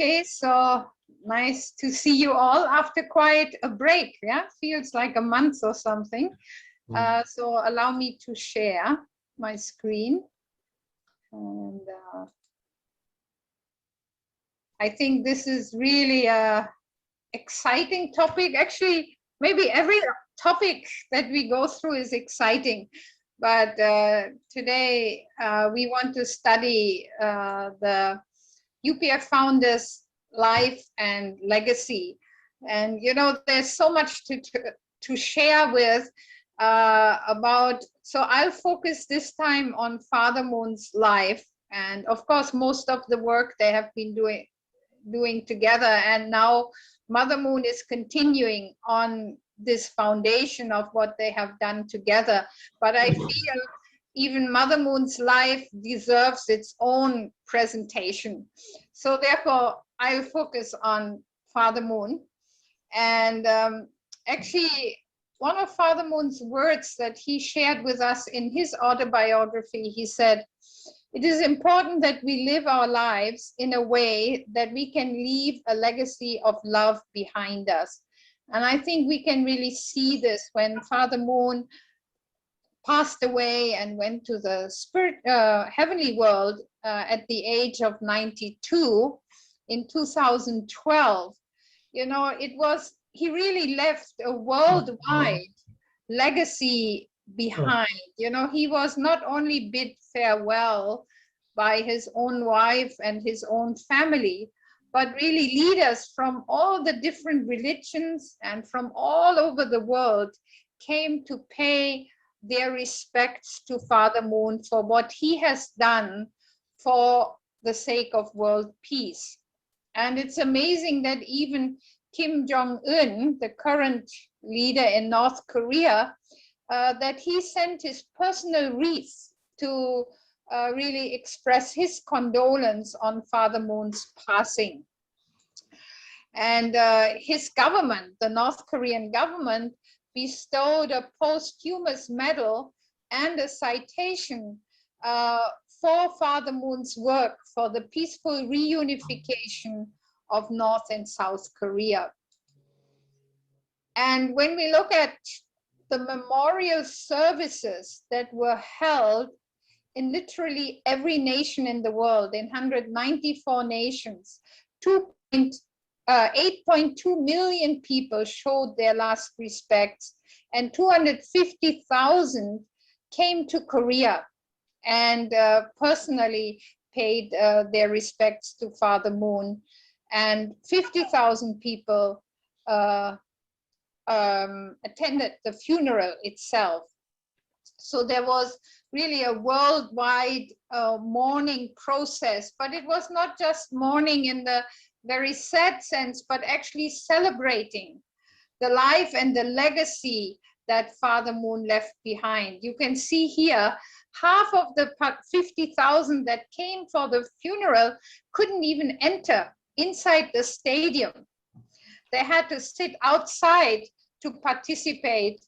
Okay, so nice to see you all after quite a break. Yeah, feels like a month or something. So allow me to share my screen. And I think this is really a exciting topic. Actually, maybe every topic that we go through is exciting. But today we want to study the UPF founders' life and legacy. And you know, there's so much to share with about. So I'll focus this time on Father Moon's life, and of course, most of the work they have been doing together. And now Mother Moon is continuing on this foundation of what they have done together. But I feel even Mother Moon's life deserves its own presentation. So therefore, I'll focus on Father Moon. And actually, one of Father Moon's words that he shared with us in his autobiography, he said, "It is important that we live our lives in a way that we can leave a legacy of love behind us." And I think we can really see this when Father Moon passed away and went to the heavenly world at the age of 92 in 2012. You know, he really left a worldwide legacy behind. You know, he was not only bid farewell by his own wife and his own family, but really leaders from all the different religions and from all over the world came to pay their respects to Father Moon for what he has done for the sake of world peace. And it's amazing that even Kim Jong-un, the current leader in North Korea, that he sent his personal wreath to really express his condolence on Father Moon's passing. And his government, the North Korean government, bestowed a posthumous medal and a citation for Father Moon's work for the peaceful reunification of North and South Korea. And when we look at the memorial services that were held in literally every nation in the world, in 194 nations, 8.2 million people showed their last respects, and 250,000 came to Korea and personally paid their respects to Father Moon, and 50,000 people attended the funeral itself. So there was really a worldwide mourning process, but it was not just mourning in the very sad sense, but actually celebrating the life and the legacy that Father Moon left behind. You can see here, half of the 50,000 that came for the funeral couldn't even enter inside the stadium. They had to sit outside to participate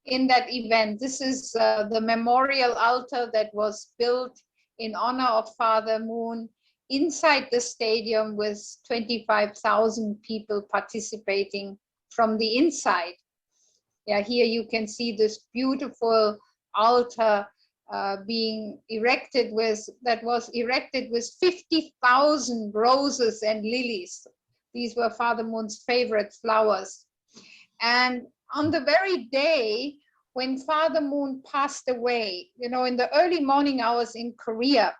in that event. This is the memorial altar that was built in honor of Father Moon inside the stadium, with 25,000 people participating from the inside. Yeah, here you can see this beautiful altar being erected that was erected with 50,000 roses and lilies. These were Father Moon's favorite flowers. And on the very day when Father Moon passed away, you know, in the early morning hours in Korea,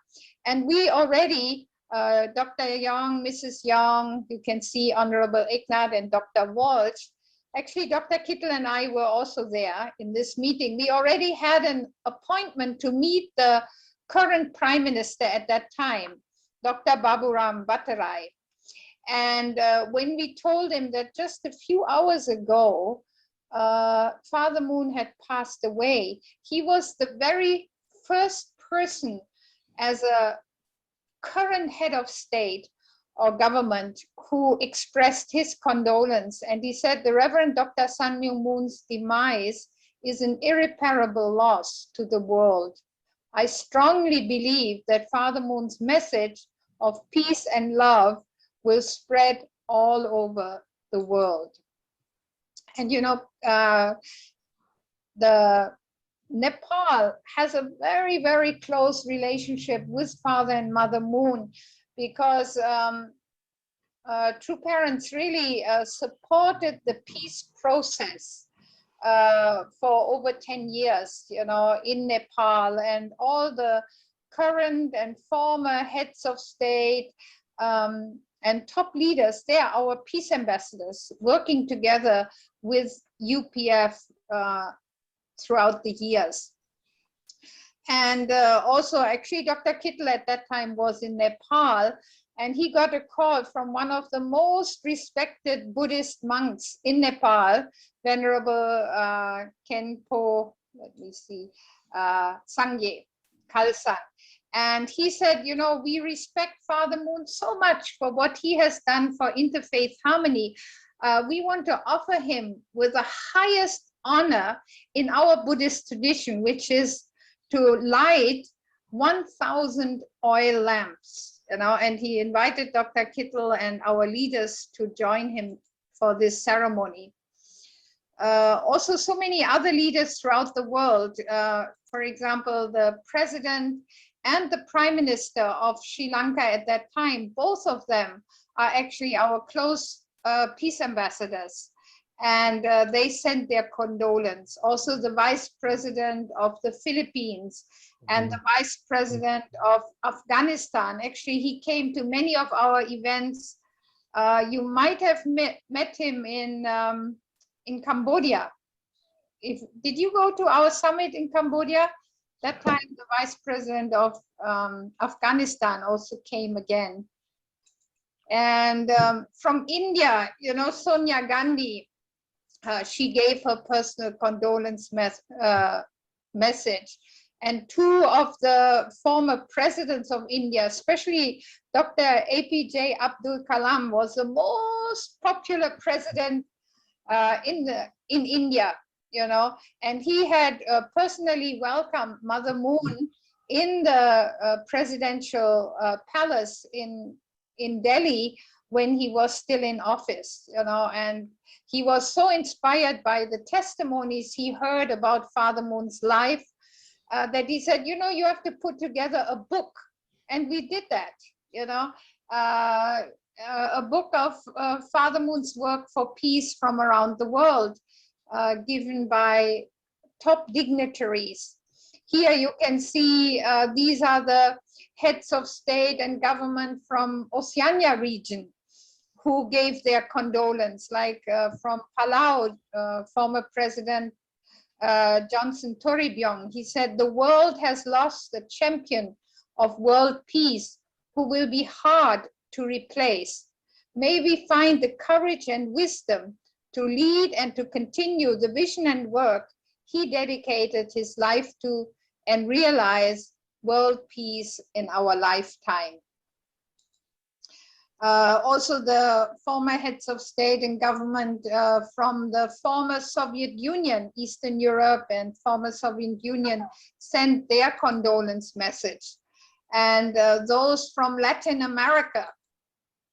and we already, Dr. Young, Mrs. Young, you can see Honorable Eknath and Dr. Walsh. Actually, Dr. Kittel and I were also there in this meeting. We already had an appointment to meet the current Prime Minister at that time, Dr. Baburam Bhattarai. And when we told him that just a few hours ago, Father Moon had passed away, he was the very first person as a current head of state or government who expressed his condolence. And he said, the Reverend Dr. Sun Myung Moon's demise is an irreparable loss to the world. I strongly believe that Father Moon's message of peace and love will spread all over the world. And you know, the Nepal has a very, very close relationship with Father and Mother Moon, because True Parents really supported the peace process for over 10 years, you know, in Nepal, and all the current and former heads of state and top leaders, they are our peace ambassadors working together with UPF throughout the years. And also, actually, Dr. Kittel at that time was in Nepal, and he got a call from one of the most respected Buddhist monks in Nepal, Venerable Khenpo, let me see, Sangye, Kalsang. And he said, you know, we respect Father Moon so much for what he has done for interfaith harmony. We want to offer him with the highest honor in our Buddhist tradition, which is to light 1,000 oil lamps, you know, and he invited Dr. Kittel and our leaders to join him for this ceremony. Also, so many other leaders throughout the world, for example, the president and the prime minister of Sri Lanka at that time, both of them are actually our close peace ambassadors. And they sent their condolence. Also, the vice president of the Philippines and the vice president of Afghanistan. Actually, he came to many of our events. You might have met him in Cambodia. Did you go to our summit in Cambodia? That time, the vice president of Afghanistan also came again. And from India, you know, Sonia Gandhi, she gave her personal condolence message. And two of the former presidents of India, especially Dr. APJ Abdul Kalam, was the most popular president in India, you know, and he had personally welcomed Mother Moon in the presidential palace in Delhi when he was still in office, you know, and he was so inspired by the testimonies he heard about Father Moon's life that he said, you know, you have to put together a book. And we did that, you know, a book of Father Moon's work for peace from around the world, given by top dignitaries. Here you can see these are the heads of state and government from Oceania region who gave their condolence, like from Palau, former President Johnson Toribong. He said, the world has lost a champion of world peace who will be hard to replace. May we find the courage and wisdom to lead and to continue the vision and work he dedicated his life to and realize world peace in our lifetime. Also, the former heads of state and government from the former Soviet Union, Eastern Europe and former Soviet Union sent their condolence message. And those from Latin America,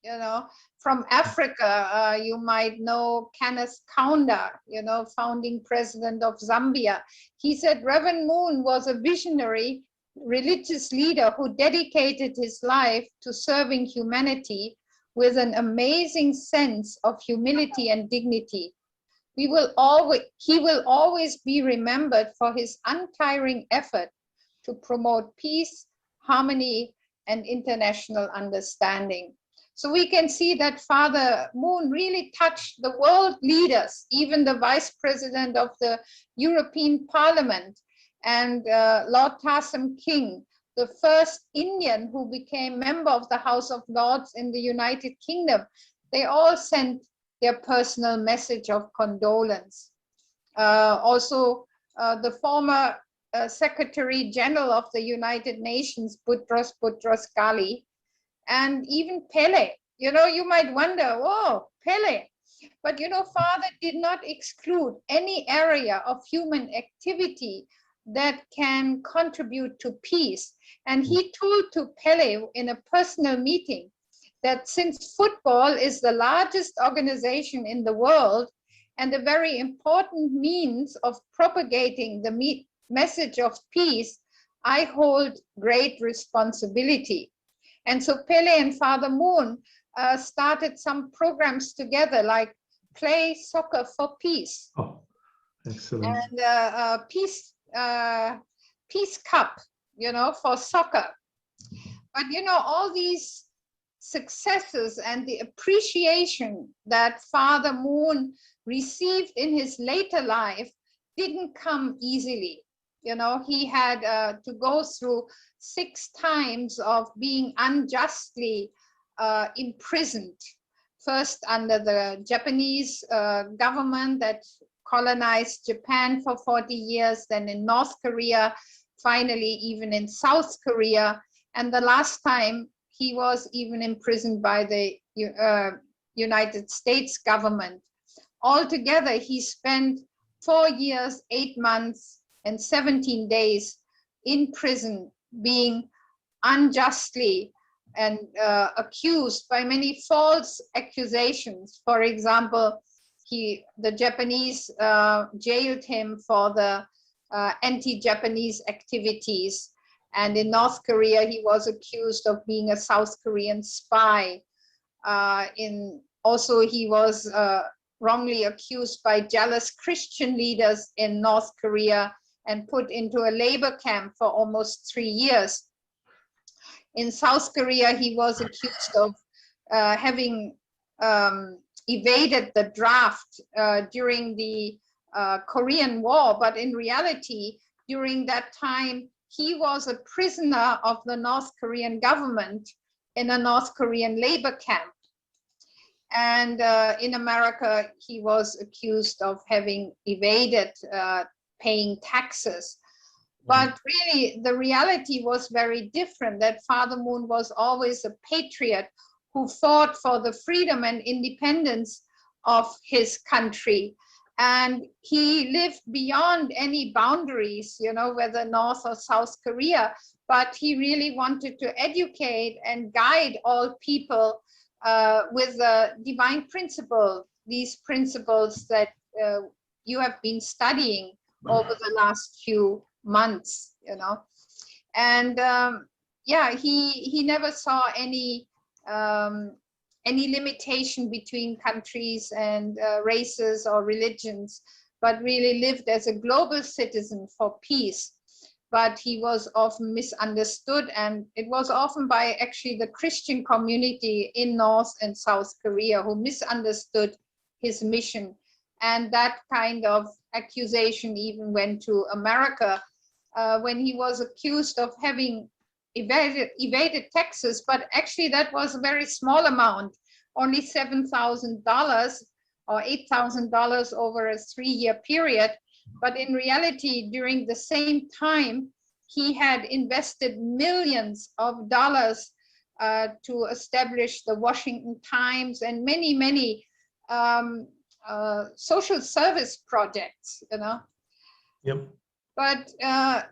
you know, from Africa, you might know Kenneth Kaunda, you know, founding president of Zambia. He said Reverend Moon was a visionary religious leader who dedicated his life to serving humanity with an amazing sense of humility and dignity. He will always be remembered for his untiring effort to promote peace, harmony, and international understanding. So we can see that Father Moon really touched the world leaders, even the Vice President of the European Parliament and Lord Tarsem King, the first Indian who became member of the House of Lords in the United Kingdom. They all sent their personal message of condolence. Also, the former Secretary General of the United Nations, Boutros Boutros-Ghali, and even Pele. You know, you might wonder, oh, Pele. But, you know, Father did not exclude any area of human activity that can contribute to peace. And he told to Pele in a personal meeting that since football is the largest organization in the world and a very important means of propagating the message of peace, I hold great responsibility. And so Pele and Father Moon started some programs together, like Play Soccer for Peace. Oh, excellent. And Peace Cup, for soccer. But, all these successes and the appreciation that Father Moon received in his later life didn't come easily. He had to go through 6 times of being unjustly imprisoned. First under the Japanese government that colonized Japan for 40 years, then in North Korea, finally even in South Korea, and the last time he was even imprisoned by the United States government. Altogether, he spent 4 years, 8 months, and 17 days in prison, being unjustly and accused by many false accusations. For example, the Japanese jailed him for the anti-Japanese activities. And in North Korea, he was accused of being a South Korean spy. Also, he was wrongly accused by jealous Christian leaders in North Korea and put into a labor camp for almost 3 years. In South Korea, he was accused of having evaded the draft during the Korean War, but in reality, during that time, he was a prisoner of the North Korean government in a North Korean labor camp. And in America, he was accused of having evaded paying taxes. But really, the reality was very different, that Father Moon was always a patriot who fought for the freedom and independence of his country. And he lived beyond any boundaries, whether North or South Korea, but he really wanted to educate and guide all people with the divine principle, these principles that you have been studying over the last few months, And he never saw any limitation between countries and races or religions, but really lived as a global citizen for peace. But he was often misunderstood, and it was often by actually the Christian community in North and South Korea who misunderstood his mission. And that kind of accusation even went to America when he was accused of having evaded taxes, but actually that was a very small amount, only $7,000 or $8,000 over a 3-year period. But in reality, during the same time, he had invested millions of dollars to establish the Washington Times and many, many social service projects, Yep. But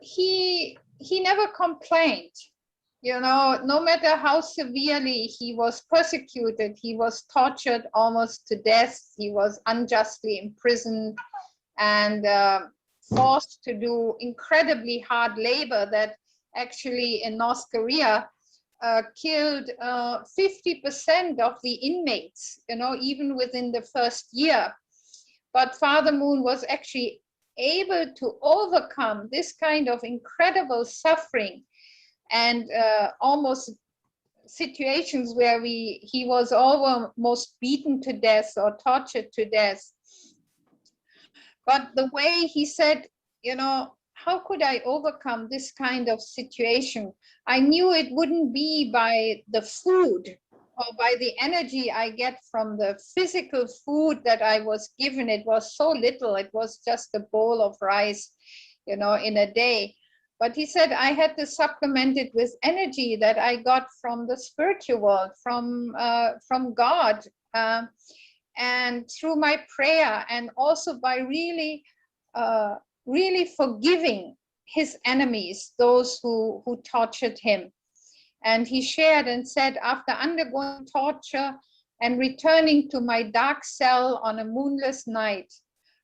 he never complained. No matter how severely he was persecuted, he was tortured almost to death, he was unjustly imprisoned and forced to do incredibly hard labor that actually in North Korea killed 50% of the inmates, even within the first year. But Father Moon was actually able to overcome this kind of incredible suffering and almost situations where he was almost beaten to death or tortured to death. But the way he said, how could I overcome this kind of situation? I knew it wouldn't be by the food or by the energy I get from the physical food that I was given. It was so little, it was just a bowl of rice, in a day. But he said I had to supplement it with energy that I got from the spiritual world, from God, and through my prayer, and also by really forgiving his enemies, those who tortured him. And he shared and said, after undergoing torture and returning to my dark cell on a moonless night,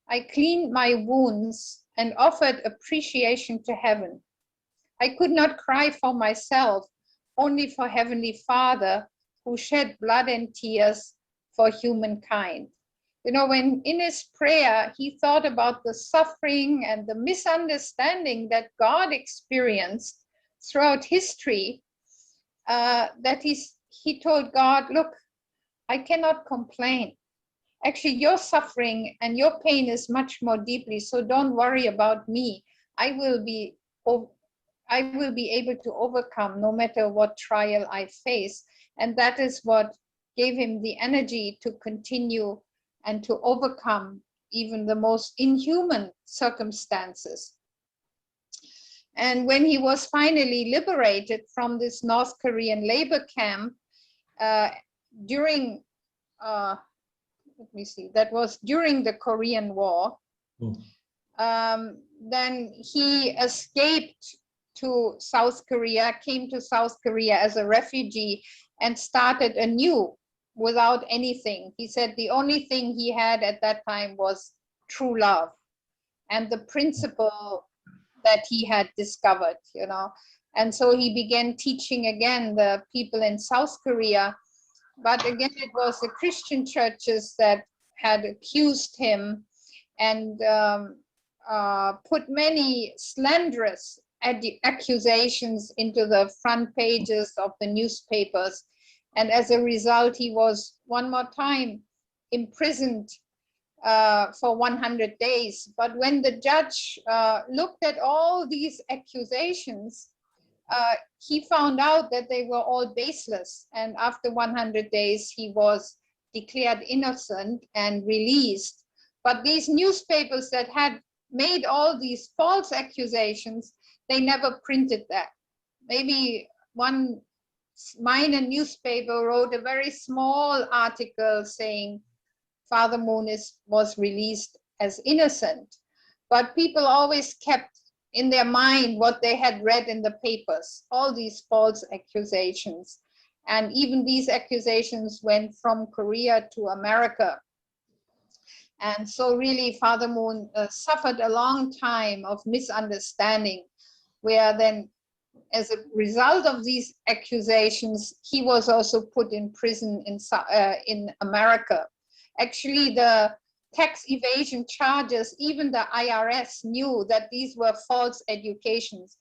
I cleaned my wounds and offered appreciation to heaven. I could not cry for myself, only for Heavenly Father, who shed blood and tears for humankind. You know, when in his prayer, he thought about the suffering and the misunderstanding that God experienced throughout history, that he told God, look, I cannot complain. Actually, your suffering and your pain is much more deeply, so don't worry about me. I will be able to overcome no matter what trial I face. And that is what gave him the energy to continue and to overcome even the most inhuman circumstances. And when he was finally liberated from this North Korean labor camp during, let me see, that was during the Korean War, then he escaped to South Korea, came to South Korea as a refugee and started anew without anything. He said the only thing he had at that time was true love and the principle that he had discovered, you know. And so he began teaching again the people in South Korea. But again, it was the Christian churches that had accused him and put many slanderous accusations into the front pages of the newspapers. And as a result, he was one more time imprisoned for 100 days. But when the judge looked at all these accusations, he found out that they were all baseless. And after 100 days, he was declared innocent and released. But these newspapers that had made all these false accusations, they never printed that. Maybe one minor newspaper wrote a very small article saying Father Moon was released as innocent. But people always kept in their mind what they had read in the papers, all these false accusations. And even these accusations went from Korea to America. And so really Father Moon suffered a long time of misunderstanding, where then as a result of these accusations, he was also put in prison in America. Actually, the tax evasion charges, even the IRS knew that these were false allegations.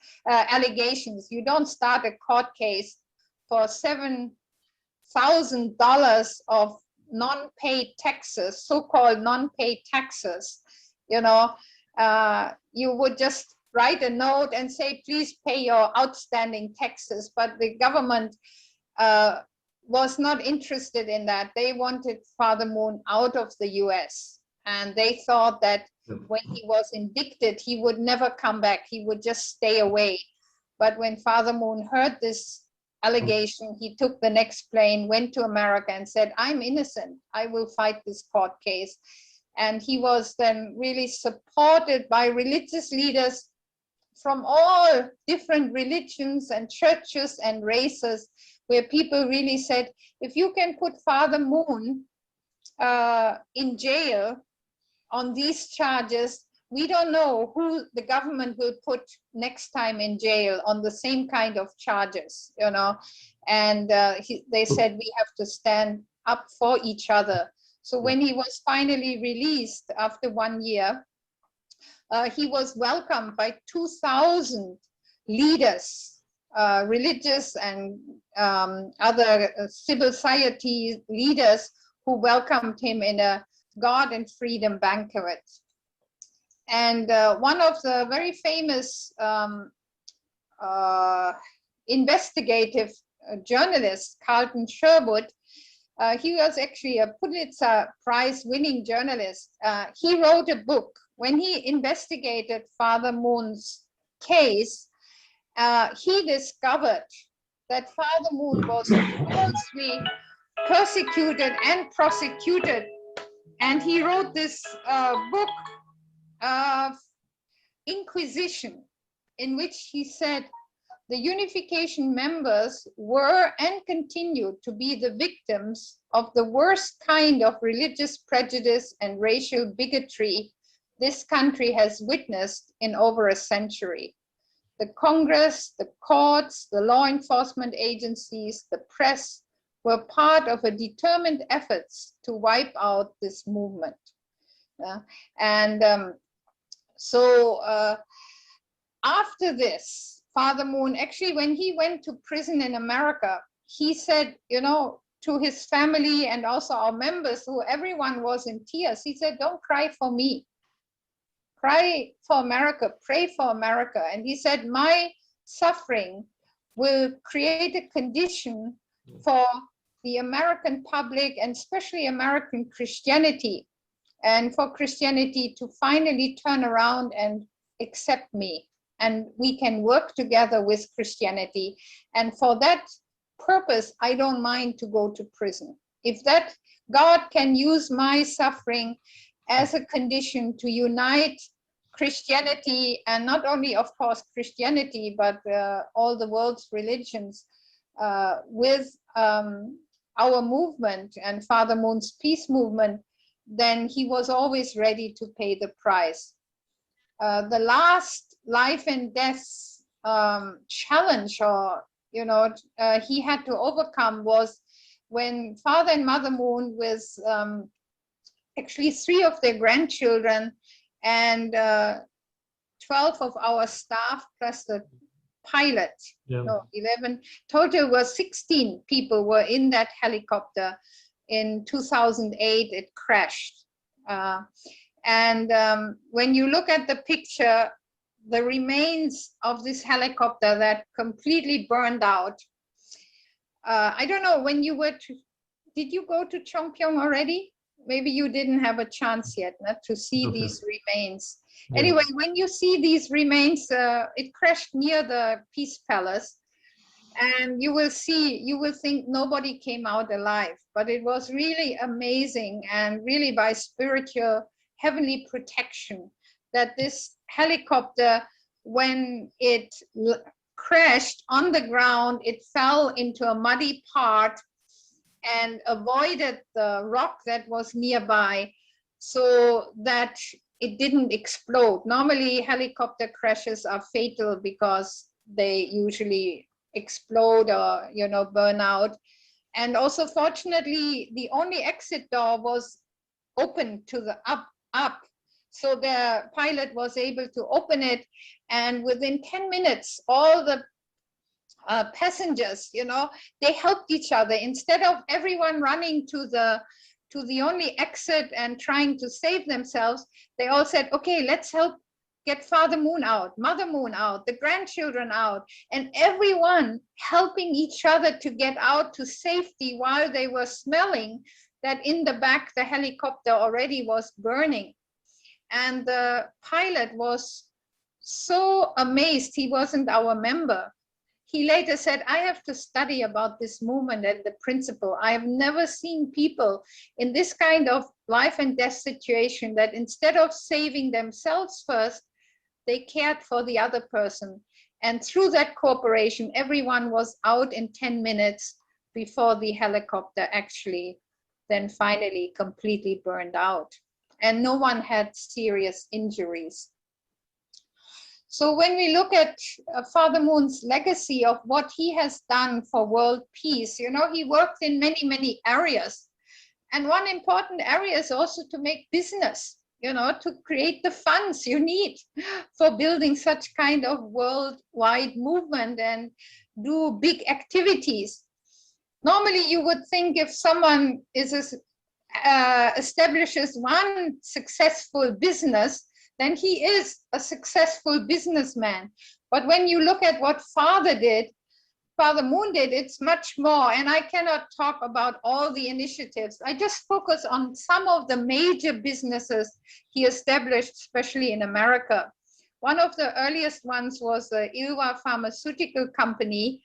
You don't start a court case for $7,000 of non-paid taxes, so-called non-paid taxes. You know, you would just write a note and say, please pay your outstanding taxes. But the government was not interested in that. They wanted Father Moon out of the US. And they thought that when he was indicted, he would never come back. He would just stay away. But when Father Moon heard this allegation, he took the next plane, went to America and said, I'm innocent. I will fight this court case. And he was then really supported by religious leaders from all different religions and churches and races, where people really said, if you can put Father Moon in jail on these charges, we don't know who the government will put next time in jail on the same kind of charges, you know. And they said we have to stand up for each other. So when he was finally released after 1 year, he was welcomed by 2,000 leaders, religious and other civil society leaders, who welcomed him in a God and Freedom banquet. And one of the very famous investigative journalists, Carlton Sherwood, he was actually a Pulitzer Prize winning journalist. He wrote a book. When he investigated Father Moon's case, he discovered that Father Moon was falsely persecuted and prosecuted. And he wrote this book, Inquisition, in which he said the unification members were and continue to be the victims of the worst kind of religious prejudice and racial bigotry this country has witnessed in over a century. The Congress, the courts, the law enforcement agencies, the press were part of a determined efforts to wipe out this movement. So after this, Father Moon, actually, when he went to prison in America, he said, you know, to his family and also our members, who everyone was in tears, he said, don't cry for me. Cry for America, pray for America. And he said, my suffering will create a condition for the American public and especially American Christianity, and for Christianity to finally turn around and accept me. And we can work together with Christianity. And for that purpose, I don't mind to go to prison. If that God can use my suffering as a condition to unite Christianity, and not only, of course, Christianity, but all the world's religions with our movement and Father Moon's peace movement, then he was always ready to pay the price. The last life and death challenge, or he had to overcome, was when Father and Mother Moon, with actually 3 of their grandchildren and 12 of our staff plus the pilot, 11, total was 16 people were in that helicopter. In 2008 it crashed, and when you look at the picture, the remains of this helicopter that completely burned out. I don't know, when you were did you go to Chongpyong already? Maybe you didn't have a chance yet to see these remains. Yeah. Anyway, when you see these remains, it crashed near the Peace Palace, and you will think nobody came out alive, but it was really amazing, and really by spiritual heavenly protection, that this helicopter, when it crashed on the ground, it fell into a muddy part and avoided the rock that was nearby, so that it didn't explode. Normally helicopter crashes are fatal because they usually explode or burn out. And also, fortunately, the only exit door was open to the up, so the pilot was able to open it, and within 10 minutes all the passengers, they helped each other. Instead of everyone running to the only exit and trying to save themselves, they all said, okay, let's help get Father Moon out, Mother Moon out, the grandchildren out, and everyone helping each other to get out to safety, while they were smelling that in the back the helicopter already was burning. And the pilot was so amazed. He wasn't our member. He later said, I have to study about this movement and the principle. I have never seen people in this kind of life and death situation that instead of saving themselves first, they cared for the other person. And through that cooperation, everyone was out in 10 minutes before the helicopter actually then finally completely burned out. And no one had serious injuries. So when we look at Father Moon's legacy of what he has done for world peace, he worked in many, many areas. And one important area is also to make business, to create the funds you need for building such kind of worldwide movement and do big activities. Normally, you would think if someone establishes one successful business, then he is a successful businessman. But when you look at what Father Moon did, it's much more. And I cannot talk about all the initiatives. I just focus on some of the major businesses he established, especially in America. One of the earliest ones was the Ilwa Pharmaceutical Company,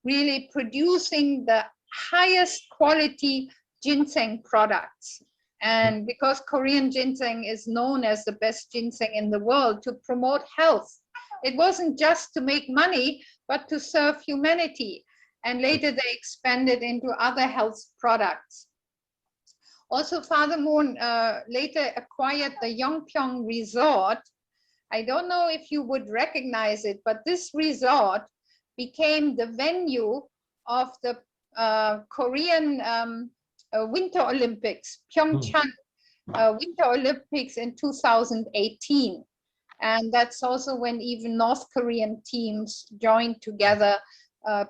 really producing the highest quality ginseng products. And because Korean ginseng is known as the best ginseng in the world, to promote health it wasn't just to make money, but to serve humanity. And later they expanded into other health products. Also, Father Moon later acquired the Yongpyong Resort. I don't know if you would recognize it, but this resort became the venue of the Korean Winter Olympics, Pyeongchang Winter Olympics in 2018. And that's also when even North Korean teams joined together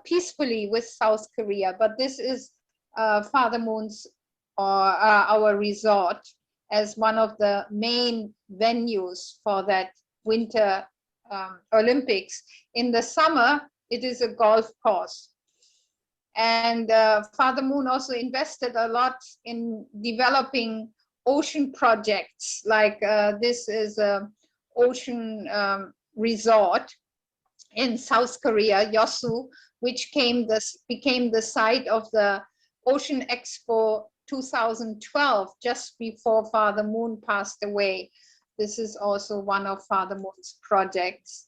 peacefully with South Korea. But this is Father Moon's our resort as one of the main venues for that Winter Olympics. In the summer, it is a golf course. And Father Moon also invested a lot in developing ocean projects, like this is a ocean resort in South Korea, Yeosu, which became the site of the Ocean Expo 2012, just before Father Moon passed away. This is also one of Father Moon's projects.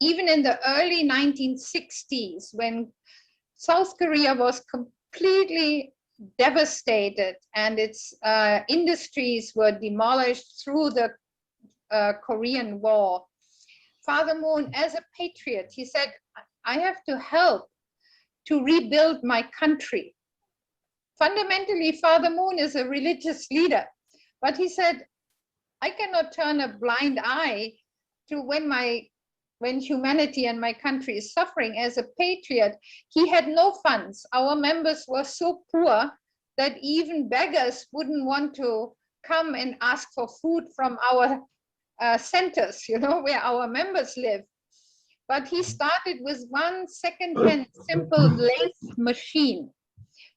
Even in the early 1960s, when South Korea was completely devastated and its industries were demolished through the Korean War, Father Moon, as a patriot, he said, I have to help to rebuild my country. Fundamentally, Father Moon is a religious leader, but he said, I cannot turn a blind eye to when humanity and my country is suffering. As a patriot, he had no funds. Our members were so poor that even beggars wouldn't want to come and ask for food from our centers, you know, where our members live. But he started with one second-hand simple lathe machine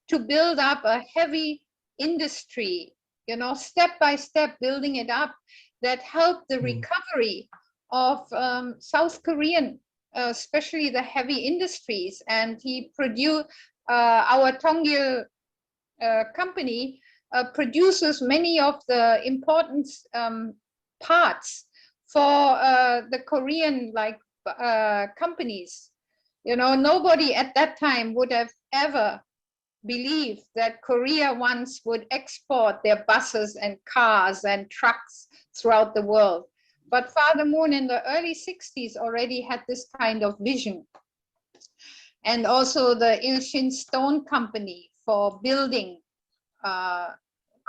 to build up a heavy industry, you know, step by step building it up, that helped the recovery of South Korean, especially the heavy industries. And he produced, our Tonggil company produces many of the important parts for the Korean companies. You know, nobody at that time would have ever believed that Korea once would export their buses and cars and trucks throughout the world. But Father Moon in the early 60s already had this kind of vision. And also the Ilshin Stone Company for building,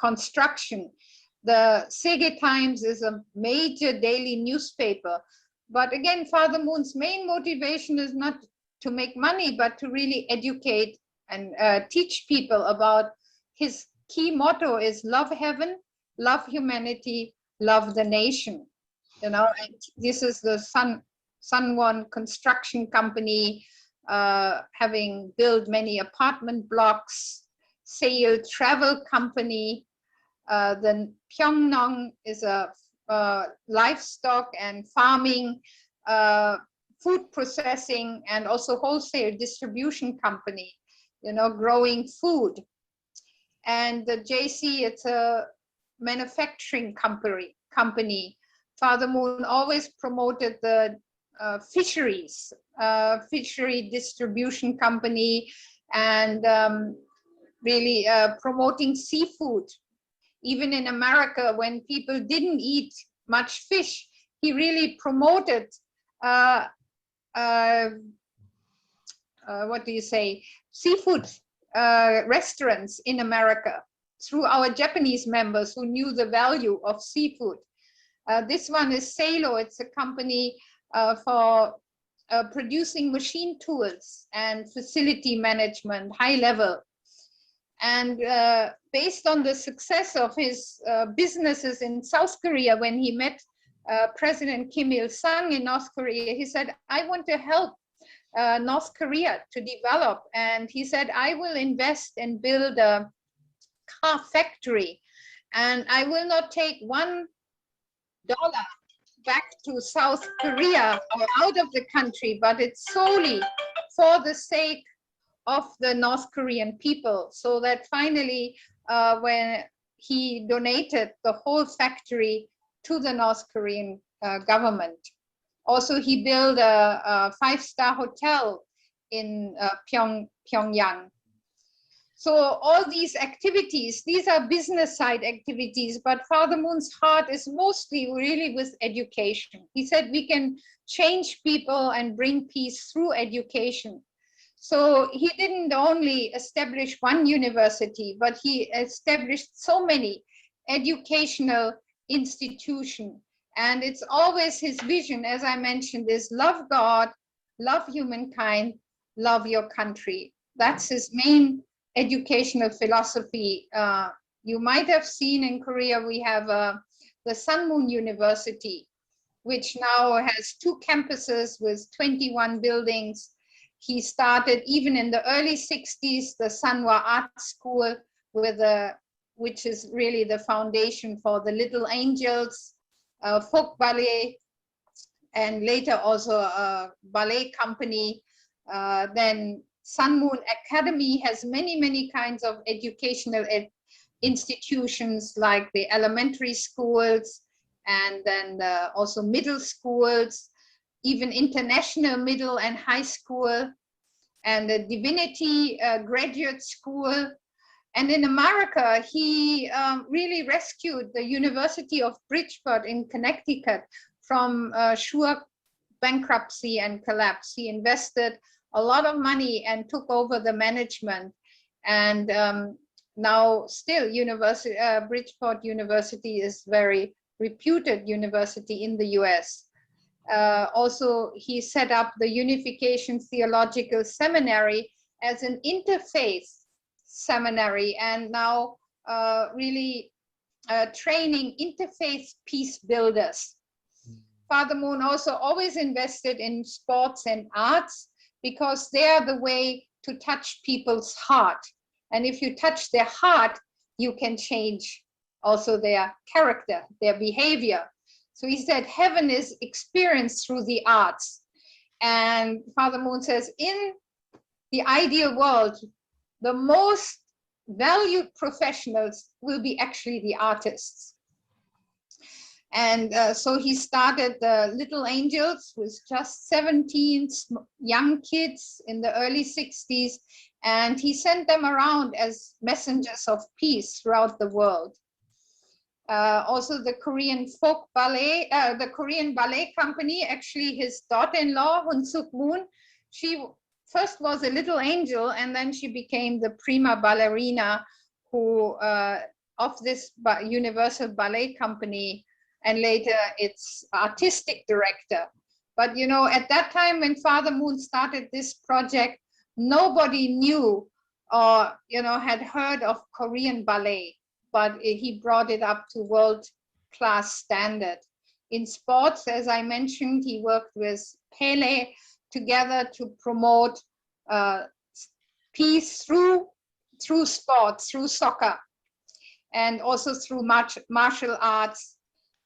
construction. The Sangye Times is a major daily newspaper. But again, Father Moon's main motivation is not to make money, but to really educate and teach people about his key motto is love heaven, love humanity, love the nation. You know, and this is the Sunwon Construction Company, having built many apartment blocks. Sail Travel Company. The Pyeongnong is a livestock and farming, food processing, and also wholesale distribution company, you know, growing food. And the JC, it's a manufacturing company. Father Moon always promoted the fisheries, fishery distribution company, and really promoting seafood. Even in America, when people didn't eat much fish, he really promoted what do you say, seafood restaurants in America through our Japanese members who knew the value of seafood. This one is Salo. It's a company for producing machine tools and facility management, high level. And based on the success of his businesses in South Korea, when he met President Kim Il-sung in North Korea, he said, I want to help North Korea to develop. And he said, I will invest and build a car factory. And I will not take $1 back to South Korea or out of the country, but it's solely for the sake of the North Korean people. So that finally, when he donated the whole factory to the North Korean government. Also, he built a 5-star hotel in Pyongyang. So all these activities, these are business side activities, but Father Moon's heart is mostly really with education. He said we can change people and bring peace through education. So he didn't only establish one university, but he established so many educational institutions. And it's always his vision, as I mentioned, is love God, love humankind, love your country. That's his main educational philosophy. You might have seen in Korea, we have the Sun Moon University, which now has 2 campuses with 21 buildings. He started even in the early 60s, the Sanwa Art School, which is really the foundation for the Little Angels, folk ballet, and later also a ballet company. Then Sun Moon Academy has many kinds of educational institutions, like the elementary schools, and then also middle schools, even international middle and high school, and the divinity graduate school. And in America, he really rescued the University of Bridgeport in Connecticut from sure bankruptcy and collapse. He invested a lot of money and took over the management. And now still Bridgeport University is very reputed university in the US. Also, he set up the Unification Theological Seminary as an interfaith seminary, and now really training interfaith peace builders. Father Moon also always invested in sports and arts, because they are the way to touch people's heart. And if you touch their heart, you can change also their character, their behavior. So he said heaven is experienced through the arts. And Father Moon says, in the ideal world, the most valued professionals will be actually the artists. And so he started the Little Angels with just 17 young kids in the early 60s, and he sent them around as messengers of peace throughout the world. Also the Korean folk ballet, the Korean ballet company, actually his daughter-in-law, Hun Suk Moon, she first was a little angel, and then she became the prima ballerina of this Universal Ballet Company, and later its artistic director. But you know, at that time when Father Moon started this project, nobody knew or had heard of Korean ballet, but he brought it up to world-class standard. In sports, as I mentioned, he worked with Pele together to promote peace through sports, through soccer, and also through martial arts.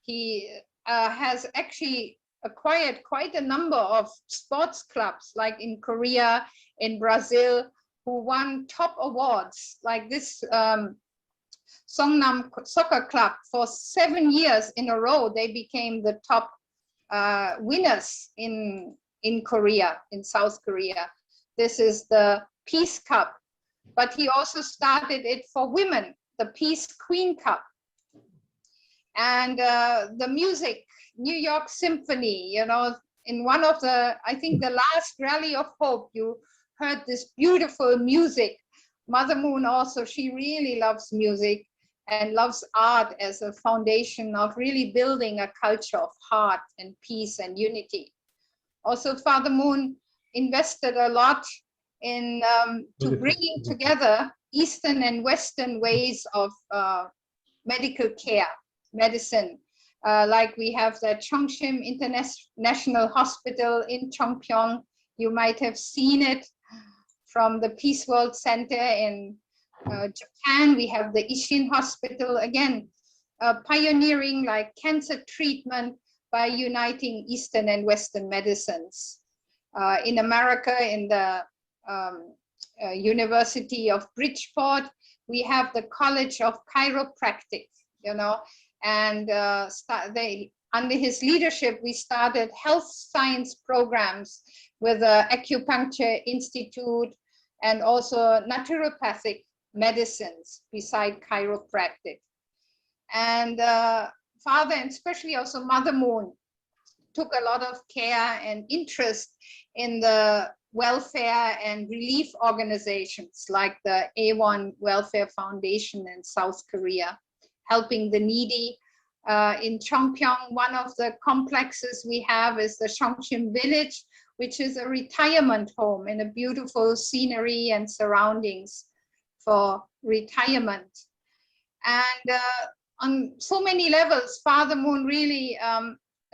He has actually acquired quite a number of sports clubs, like in Korea, in Brazil, who won top awards, like this Songnam Soccer Club. For 7 years in a row, they became the top winners in Korea, in South Korea. This is the Peace Cup, but he also started it for women, the Peace Queen Cup. And the music, New York Symphony, in one of I think the last Rally of Hope, you heard this beautiful music. Mother Moon also, she really loves music and loves art as a foundation of really building a culture of heart and peace and unity. Also, Father Moon invested a lot in to bringing together Eastern and Western ways of medical care, medicine. Like we have the Chongshim International Hospital in Chongpyeong. You might have seen it from the Peace World Center in Japan. We have the Ishin Hospital, again, pioneering like cancer treatment by uniting Eastern and Western medicines. In America, in the University of Bridgeport, we have the College of Chiropractic, and they under his leadership, we started health science programs with the Acupuncture Institute and also naturopathic medicines beside chiropractic. And Father, and especially also Mother Moon, took a lot of care and interest in the welfare and relief organizations like the A1 Welfare Foundation in South Korea, helping the needy. In Chongpyeong, one of the complexes we have is the Shongshim Village, which is a retirement home in a beautiful scenery and surroundings for retirement. And on so many levels, Father Moon really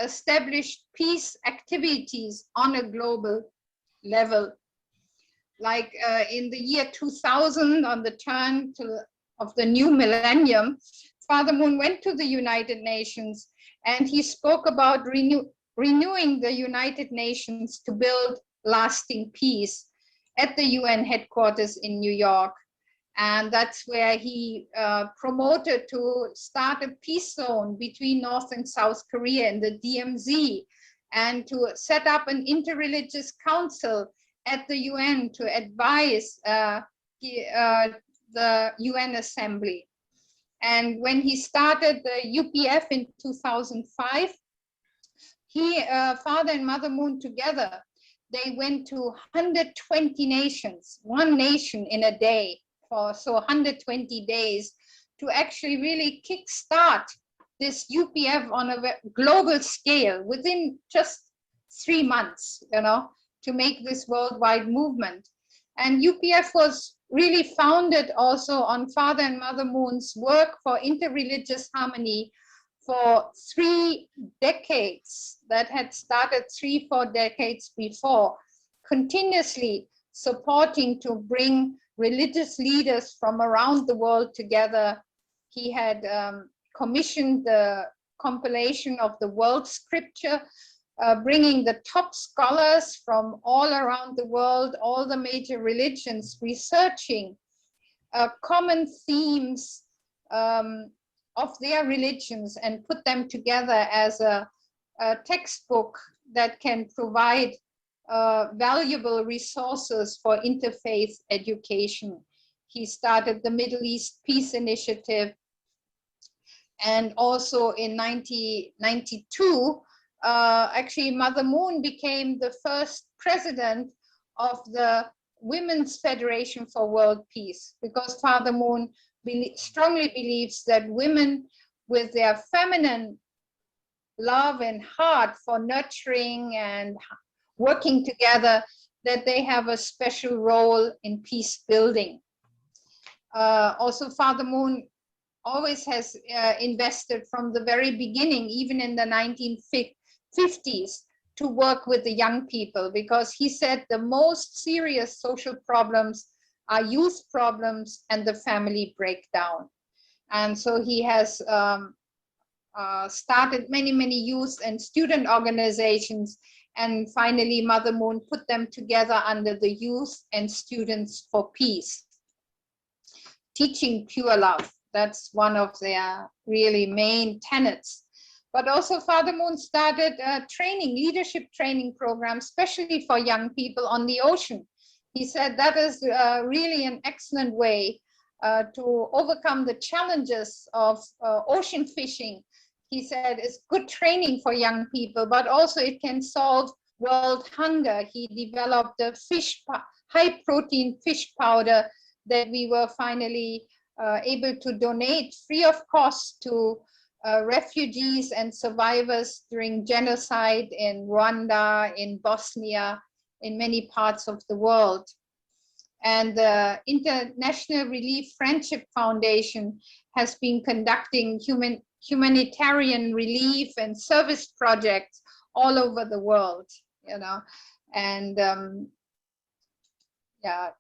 established peace activities on a global level. Like in the year 2000, on the turn of the new millennium, Father Moon went to the United Nations and he spoke about renewing the United Nations to build lasting peace at the UN headquarters in New York. And that's where he promoted to start a peace zone between North and South Korea in the DMZ, and to set up an interreligious council at the UN to advise the UN Assembly. And when he started the UPF in 2005, Father and Mother Moon together, they went to 120 nations, one nation in a day, for 120 days, to actually really kickstart this UPF on a global scale within just 3 months, to make this worldwide movement. And UPF was really founded also on Father and Mother Moon's work for interreligious harmony for 3 decades, that had started 3-4 decades before, continuously supporting to bring religious leaders from around the world together. He had commissioned the compilation of the world scripture, bringing the top scholars from all around the world, all the major religions, researching common themes of their religions and put them together as a textbook that can provide valuable resources for interfaith education. He started the Middle East Peace Initiative, and also in 1992, actually Mother Moon became the first president of the Women's Federation for World Peace, because Father Moon strongly believes that women, with their feminine love and heart for nurturing and working together, that they have a special role in peace building. Also, Father Moon always has invested from the very beginning, even in the 1950s, to work with the young people, because he said the most serious social problems are youth problems and the family breakdown. And so he has started many youth and student organizations, and finally Mother Moon put them together under the Youth and Students for Peace, teaching pure love. That's one of their really main tenets. But also Father Moon started leadership training programs, especially for young people on the ocean. He said that is really an excellent way to overcome the challenges of ocean fishing. He said it's good training for young people, but also it can solve world hunger. He developed a high protein fish powder that we were finally able to donate free of cost to refugees and survivors during genocide in Rwanda, in Bosnia, in many parts of the world. And the International Relief Friendship Foundation has been conducting humanitarian relief and service projects all over the world, and yeah.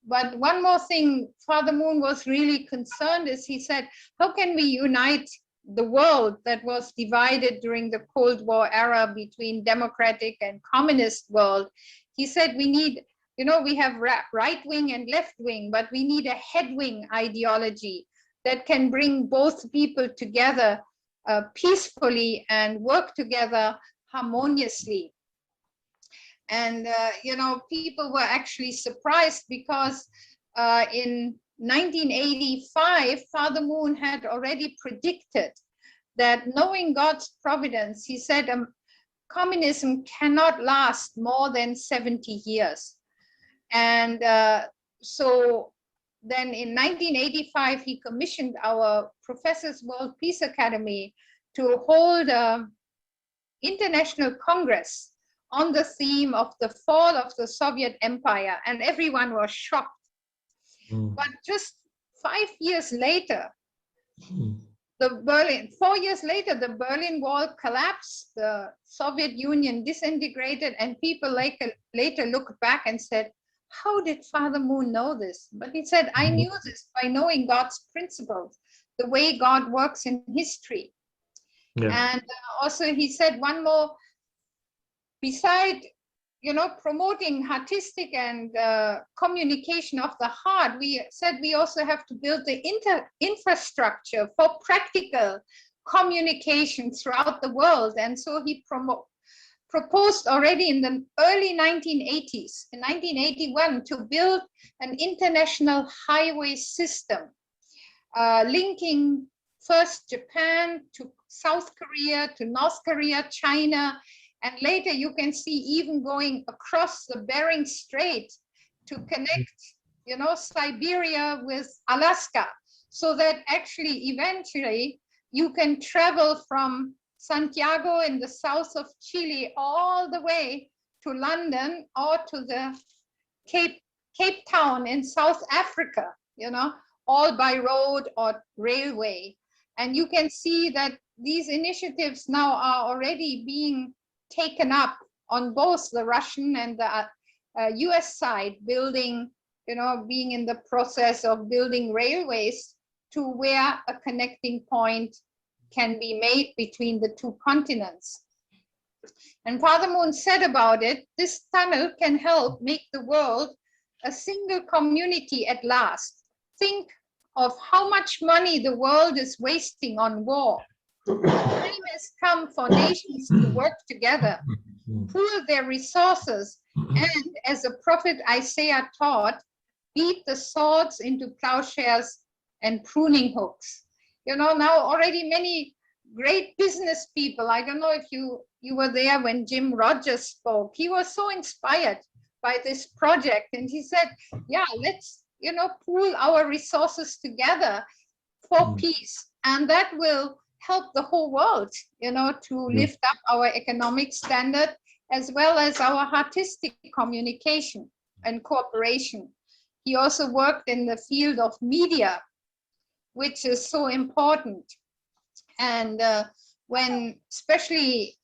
But one more thing Father Moon was really concerned is, he said, how can we unite the world that was divided during the Cold War era between democratic and communist world? He said we need, we have right wing and left wing, but we need a head wing ideology that can bring both people together peacefully and work together harmoniously. And, you know, people were actually surprised because in 1985, Father Moon had already predicted that, knowing God's providence, he said, communism cannot last more than 70 years. And so then in 1985, he commissioned our Professors World Peace Academy to hold an international congress on the theme of the fall of the Soviet Empire, and everyone was shocked. But just 5 years later, the 4 years later, the Berlin Wall collapsed, the Soviet Union disintegrated, and people later looked back and said, how did Father Moon know this? But he said, I knew this by knowing God's principles, the way God works in history. Yeah. And also he said one more, beside, you know, promoting artistic and communication of the heart, we said we also have to build the infrastructure for practical communication throughout the world. And so he proposed already in the early 1980s, in 1981, to build an international highway system, linking first Japan to South Korea, to North Korea, China, and later you can see even going across the Bering Strait to connect, you know, Siberia with Alaska, so that actually eventually you can travel from Santiago in the south of Chile all the way to London or to the Cape Town in South Africa, you know, all by road or railway. And you can see that these initiatives now are already being taken up on both the Russian and the US side, building, you know, being in the process of building railways to where a connecting point can be made between the two continents. And Father Moon said about it, this tunnel can help make the world a single community at last. Think of how much money the world is wasting on war. The time has come for nations to work together, pool their resources, and, as the prophet Isaiah taught, beat the swords into plowshares and pruning hooks. You know, now already many great business people, I don't know if you were there when Jim Rogers spoke, he was so inspired by this project. And he said, yeah, let's, you know, pool our resources together for peace. And that will help the whole world, you know, to lift up our economic standard as well as our artistic communication and cooperation. He also worked in the field of media, which is so important. And when, especially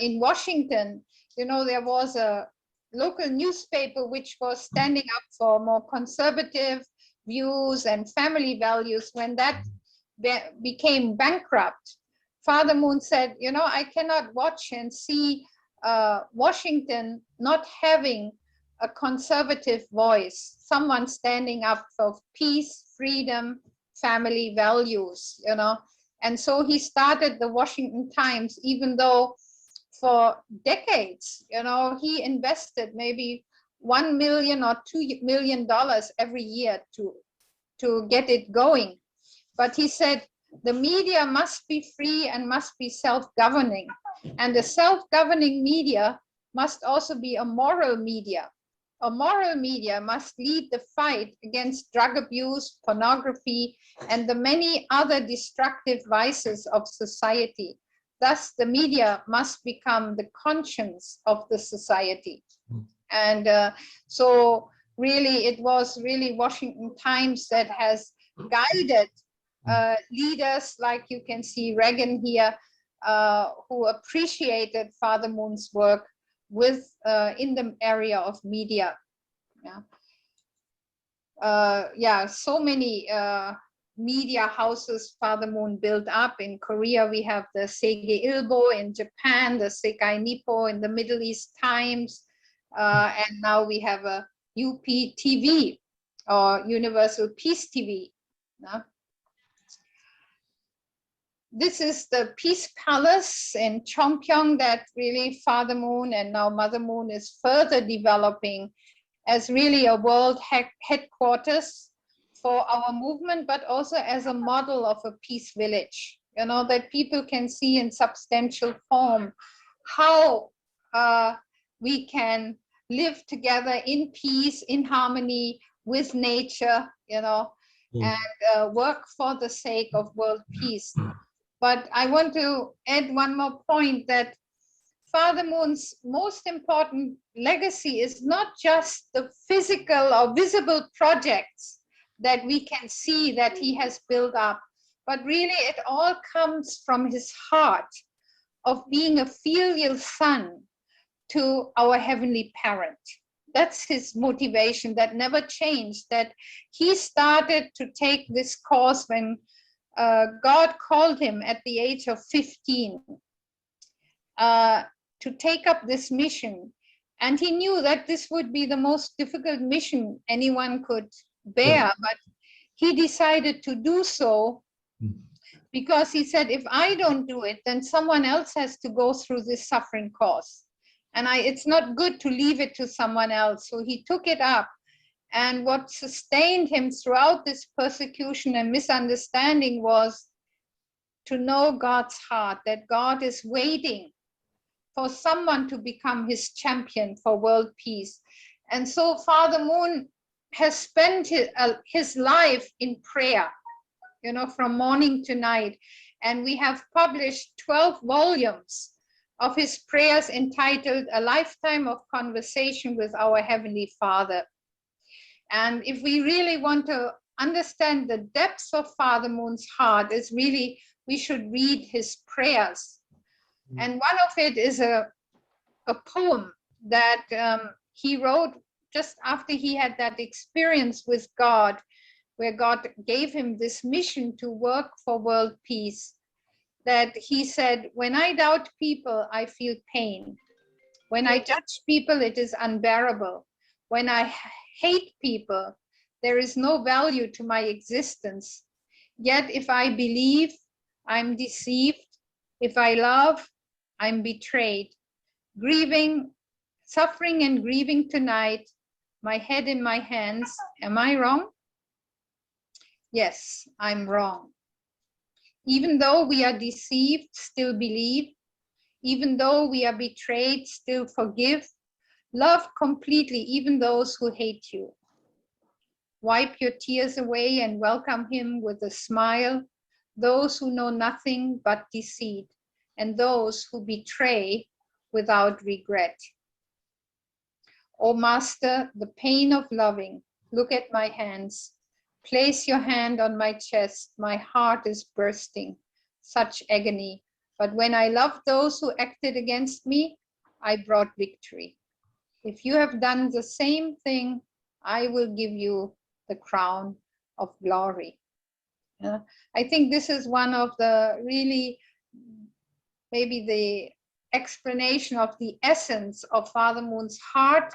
in Washington, you know, there was a local newspaper which was standing up for more conservative views and family values. When that became bankrupt, Father Moon said, you know, I cannot watch and see Washington not having a conservative voice, someone standing up for peace, freedom, family values, you know. And so he started the Washington Times, even though for decades, you know, he invested maybe $1 million or $2 million every year to get it going. But he said the media must be free and must be self-governing. And the self-governing media must also be a moral media. A moral media must lead the fight against drug abuse, pornography, and the many other destructive vices of society. Thus, the media must become the conscience of the society. And so really, it was really Washington Times that has guided leaders, like you can see Reagan here, who appreciated Father Moon's work with in the area of media. Yeah, so many media houses Father Moon built up. In Korea, we have the Seige Ilbo, in Japan, the Sekai Nippo, in the Middle East Times, and now we have a UPTV, or Universal Peace TV. this is the Peace Palace in Chongpyeong that really Father Moon and now Mother Moon is further developing as really a world headquarters for our movement, but also as a model of a peace village, you know, that people can see in substantial form how we can live together in peace, in harmony with nature, you know, and work for the sake of world peace. But I want to add one more point, that Father Moon's most important legacy is not just the physical or visible projects that we can see that he has built up, but really it all comes from his heart of being a filial son to our heavenly parent. That's his motivation that never changed, that he started to take this course when God called him at the age of 15 to take up this mission. And he knew that this would be the most difficult mission anyone could bear, but he decided to do so because he said, if I don't do it, then someone else has to go through this suffering course. And it's not good to leave it to someone else. So he took it up. And what sustained him throughout this persecution and misunderstanding was to know God's heart, that God is waiting for someone to become his champion for world peace. And so Father Moon has spent his life in prayer, you know, from morning to night. And we have published 12 volumes of his prayers entitled A Lifetime of Conversation with Our Heavenly Father. And if we really want to understand the depths of Father Moon's heart, is really, we should read his prayers. And one of it is a poem that he wrote just after he had that experience with God, where God gave him this mission to work for world peace, that he said, when I doubt people, I feel pain. When I judge people, it is unbearable. When I hate people, there is no value to my existence. Yet if I believe, I'm deceived. If I love, I'm betrayed. Grieving, suffering and grieving tonight, my head in my hands. Am I wrong? Yes, I'm wrong. Even though we are deceived, still believe. Even though we are betrayed, still forgive. Love completely, even those who hate you. Wipe your tears away and welcome him with a smile. Those who know nothing but deceit, and those who betray without regret. O Master, the pain of loving, look at my hands. Place your hand on my chest, my heart is bursting, such agony. But when I loved those who acted against me, I brought victory. If you have done the same thing, I will give you the crown of glory. I think this is one of the really, maybe the explanation of the essence of Father Moon's heart,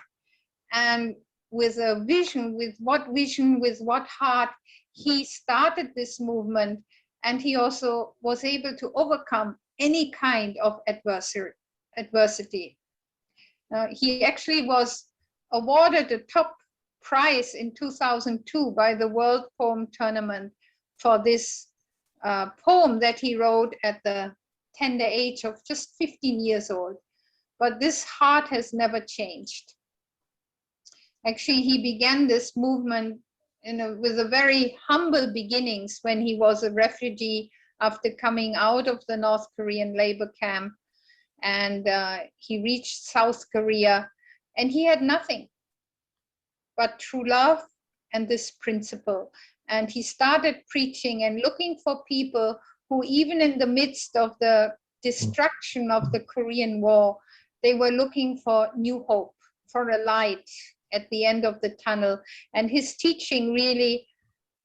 and with a vision, with what heart he started this movement, and he also was able to overcome any kind of adversity. He actually was awarded the top prize in 2002 by the World Poem Tournament for this poem that he wrote at the tender age of just 15 years old. But this heart has never changed. Actually, he began this movement with a very humble beginnings when he was a refugee after coming out of the North Korean labor camp. And he reached South Korea, and he had nothing but true love and this principle. And he started preaching and looking for people who, even in the midst of the destruction of the Korean War, they were looking for new hope, for a light at the end of the tunnel. And his teaching really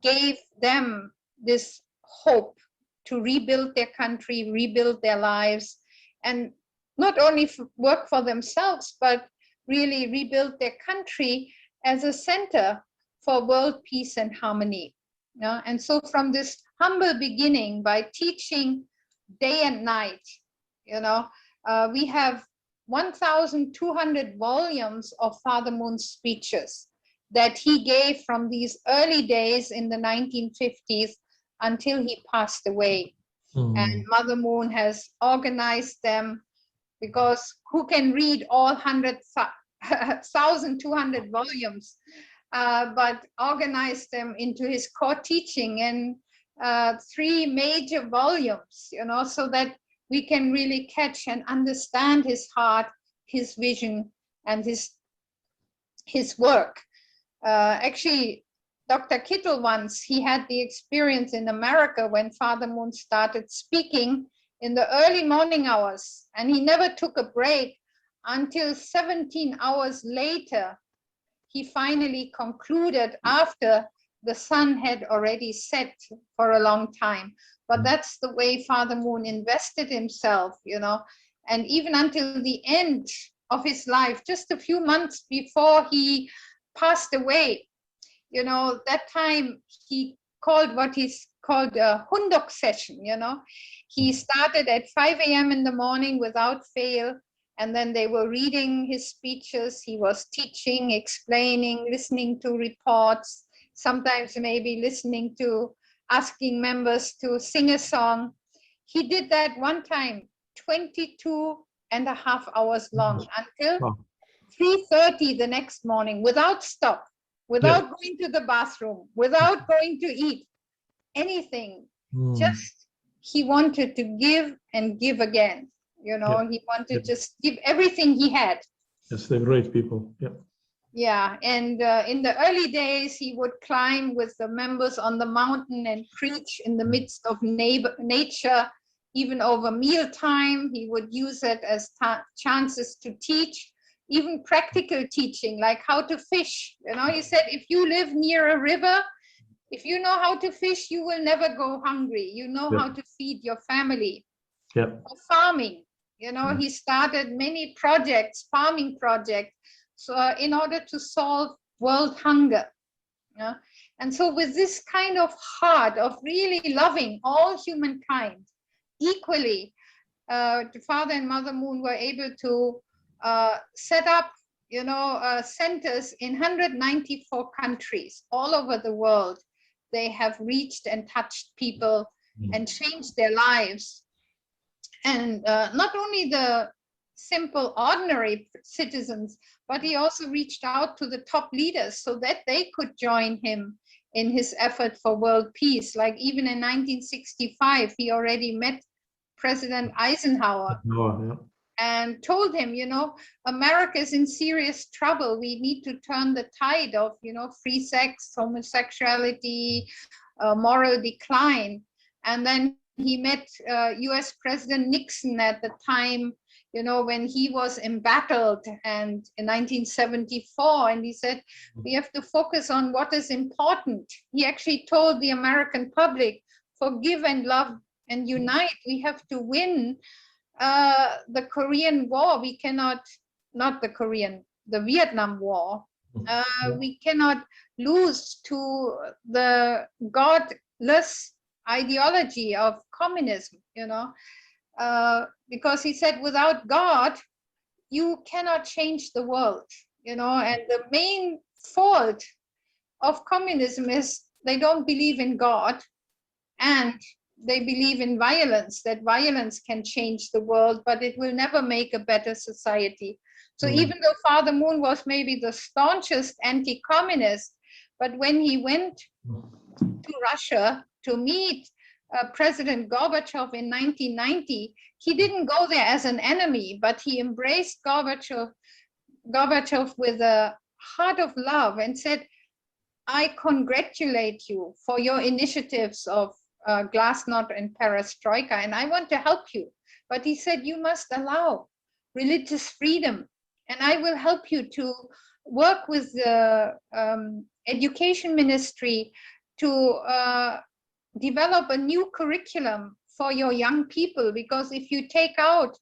gave them this hope to rebuild their country, rebuild their lives, and not only work for themselves, but really rebuild their country as a center for world peace and harmony. And so from this humble beginning, by teaching day and night. You know, we have 1,200 volumes of Father Moon's speeches that he gave from these early days in the 1950s until he passed away. And Mother Moon has organized them, because who can read all 1,200 volumes, but organized them into his core teaching in 3 major volumes, you know, so that we can really catch and understand his heart, his vision, and his work. Actually, Dr. Kittel once, he had the experience in America when Father Moon started speaking in the early morning hours, and he never took a break until 17 hours later. He finally concluded after the sun had already set for a long time. But that's the way Father Moon invested himself, you know, and even until the end of his life, just a few months before he passed away, you know, that time he called what he's called a Hundok session, you know. He started at 5 a.m. in the morning without fail, and then they were reading his speeches. He was teaching, explaining, listening to reports, sometimes maybe listening to, asking members to sing a song. He did that one time, 22.5 hours long, until 3:30 the next morning, without stop, without going to the bathroom, without going to eat, anything. Just he wanted to give and give again. You know, he wanted to just give everything he had. Yes, they're great people. Yeah, and in the early days, he would climb with the members on the mountain and preach in the midst of nature, even over mealtime. He would use it as chances to teach, even practical teaching, like how to fish. You know, he said, if you live near a river, if you know how to fish, you will never go hungry. You know how to feed your family. Or farming, you know, he started many projects, farming projects, so in order to solve world hunger. Yeah? And so with this kind of heart of really loving all humankind equally, the Father and Mother Moon were able to set up, you know, centers in 194 countries all over the world. They have reached and touched people and changed their lives. And not only the simple, ordinary citizens, but he also reached out to the top leaders so that they could join him in his effort for world peace. Like even in 1965, he already met President Eisenhower and told him, you know, America is in serious trouble. We need to turn the tide of, you know, free sex, homosexuality, moral decline. And then he met US President Nixon at the time, you know, when he was embattled, and in 1974, and he said, we have to focus on what is important. He actually told the American public, forgive and love and unite. We have to win the Korean War. We cannot, not the Korean, the Vietnam War. We cannot lose to the godless ideology of communism, you know, because he said, without God, you cannot change the world, you know, and the main fault of communism is they don't believe in God, and they believe in violence, that violence can change the world, but it will never make a better society. So even though Father Moon was maybe the staunchest anti-communist, but when he went to Russia to meet President Gorbachev in 1990, he didn't go there as an enemy, but he embraced Gorbachev with a heart of love and said, I congratulate you for your initiatives of Glasnost and Perestroika, and I want to help you. But he said, you must allow religious freedom, and I will help you to work with the education ministry to develop a new curriculum for your young people, because if you take out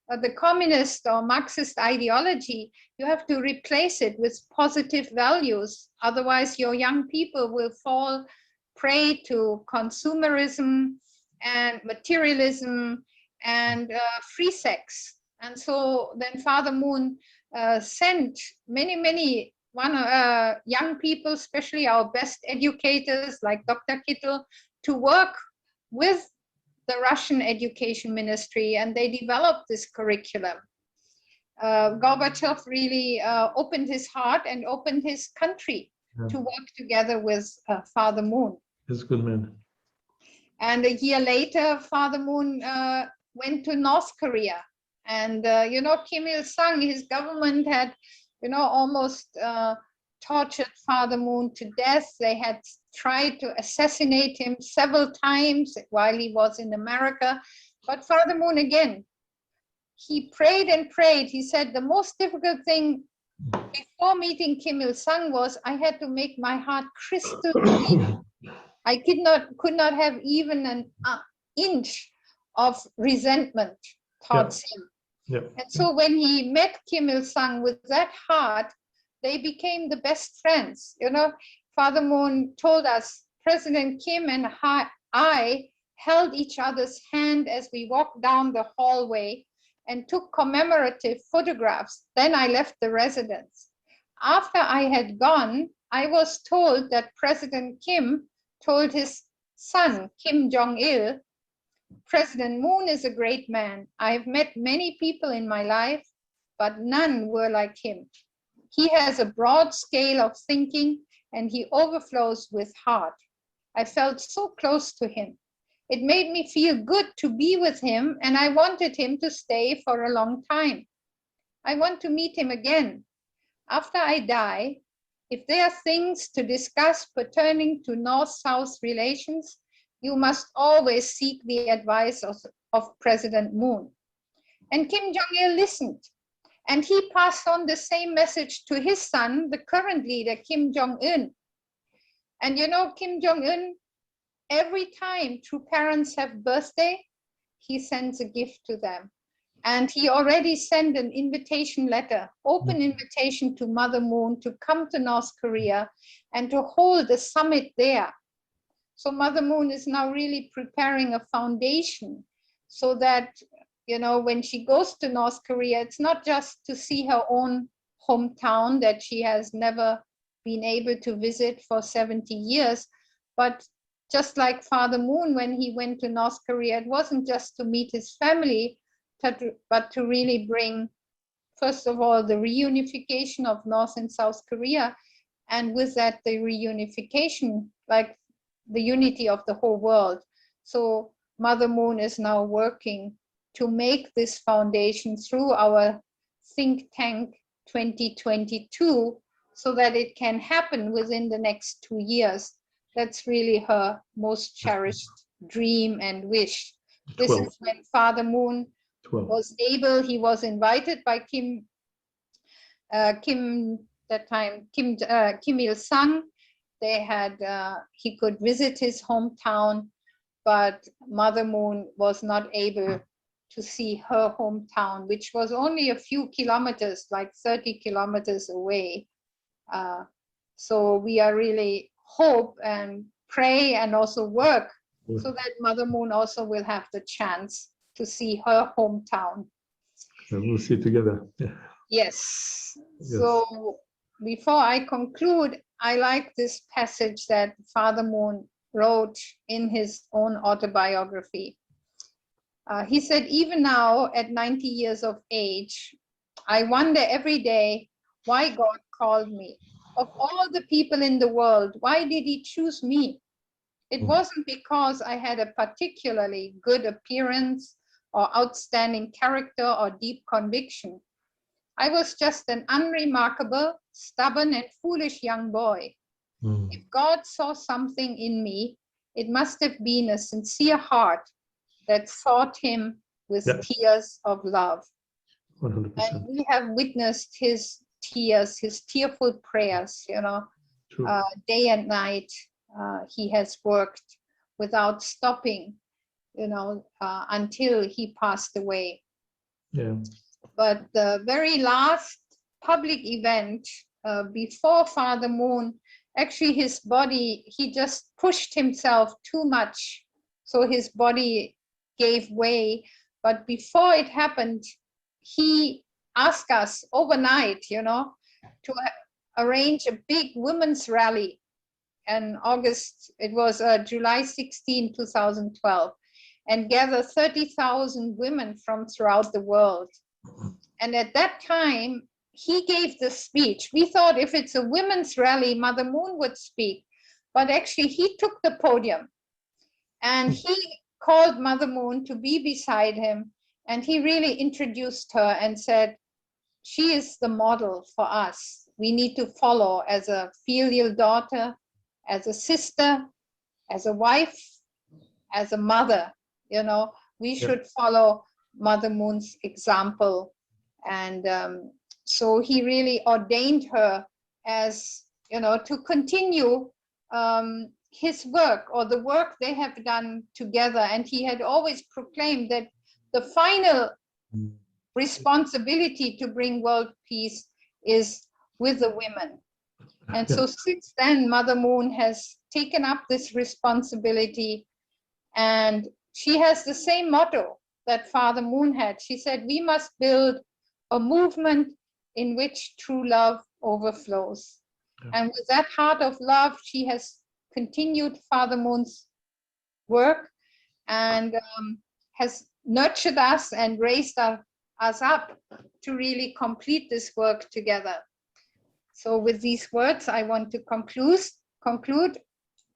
the communist or Marxist ideology, you have to replace it with positive values. Otherwise, your young people will fall prey to consumerism, and materialism and free sex. And so then Father Moon sent many young people, especially our best educators like Dr. Kittel, to work with the Russian education ministry, and they developed this curriculum. Gorbachev really opened his heart and opened his country to work together with Father Moon. He's a good man. And a year later, Father Moon went to North Korea. And, you know, Kim Il-sung, his government had, you know, almost tortured Father Moon to death. They had tried to assassinate him several times while he was in America. But Father Moon, again, he prayed and prayed. He said the most difficult thing before meeting Kim Il-sung was I had to make my heart crystal clear. I could not have even an inch of resentment towards him. And so when he met Kim Il-sung with that heart, they became the best friends. You know, Father Moon told us, President Kim and I held each other's hand as we walked down the hallway and took commemorative photographs. Then I left the residence. After I had gone, I was told that President Kim told his son, Kim Jong-il, President Moon is a great man. I have met many people in my life, but none were like him. He has a broad scale of thinking and he overflows with heart. I felt so close to him. It made me feel good to be with him, and I wanted him to stay for a long time. I want to meet him again. After I die, if there are things to discuss pertaining to North-South relations, you must always seek the advice of President Moon. And Kim Jong-il listened, and he passed on the same message to his son, the current leader, Kim Jong-un. And you know, Kim Jong-un, every time two parents have birthday, he sends a gift to them. And he already sent an invitation letter, open invitation to Mother Moon to come to North Korea and to hold a summit there. So Mother Moon is now really preparing a foundation so that, you know, when she goes to North Korea, it's not just to see her own hometown that she has never been able to visit for 70 years, but just like Father Moon, when he went to North Korea, it wasn't just to meet his family, but to really bring, first of all, the reunification of North and South Korea, and with that, the reunification, like the unity of the whole world. So Mother Moon is now working to make this foundation through our think tank 2022, so that it can happen within the next 2 years. That's really her most cherished dream and wish. This is when Father Moon was able, he was invited by Kim Il-sung. They had, he could visit his hometown, but Mother Moon was not able to see her hometown, which was only a few kilometers, like 30 kilometers away. So we are really hope and pray and also work so that Mother Moon also will have the chance to see her hometown. And we'll see together. Yes. So before I conclude, I like this passage that Father Moon wrote in his own autobiography. He said, even now at 90 years of age, I wonder every day why God called me. Of all the people in the world, why did he choose me? It wasn't because I had a particularly good appearance or outstanding character or deep conviction. I was just an unremarkable, stubborn and foolish young boy. If God saw something in me, it must have been a sincere heart that sought him with tears of love. 100%. And we have witnessed his tears, his tearful prayers, you know, day and night. He has worked without stopping, you know, until he passed away. But the very last public event before Father Moon, actually his body, he just pushed himself too much so his body gave way. But before it happened, he asked us overnight, to arrange a big women's rally. In August, it was July 16, 2012, and gather 30,000 women from throughout the world. And at that time, he gave the speech. We thought if it's a women's rally, Mother Moon would speak, but actually he took the podium and he called Mother Moon to be beside him. And he really introduced her and said, she is the model for us. We need to follow as a filial daughter, as a sister, as a wife, as a mother. We should follow Mother Moon's example. And so he really ordained her as, to continue his work, or the work they have done together. And he had always proclaimed that the final responsibility to bring world peace is with the women. And so since then, Mother Moon has taken up this responsibility, and she has the same motto that Father Moon had. She said, we must build a movement in which true love overflows. And with that heart of love, she has continued Father Moon's work and has nurtured us and raised us up to really complete this work together. So with these words, I want to conclude.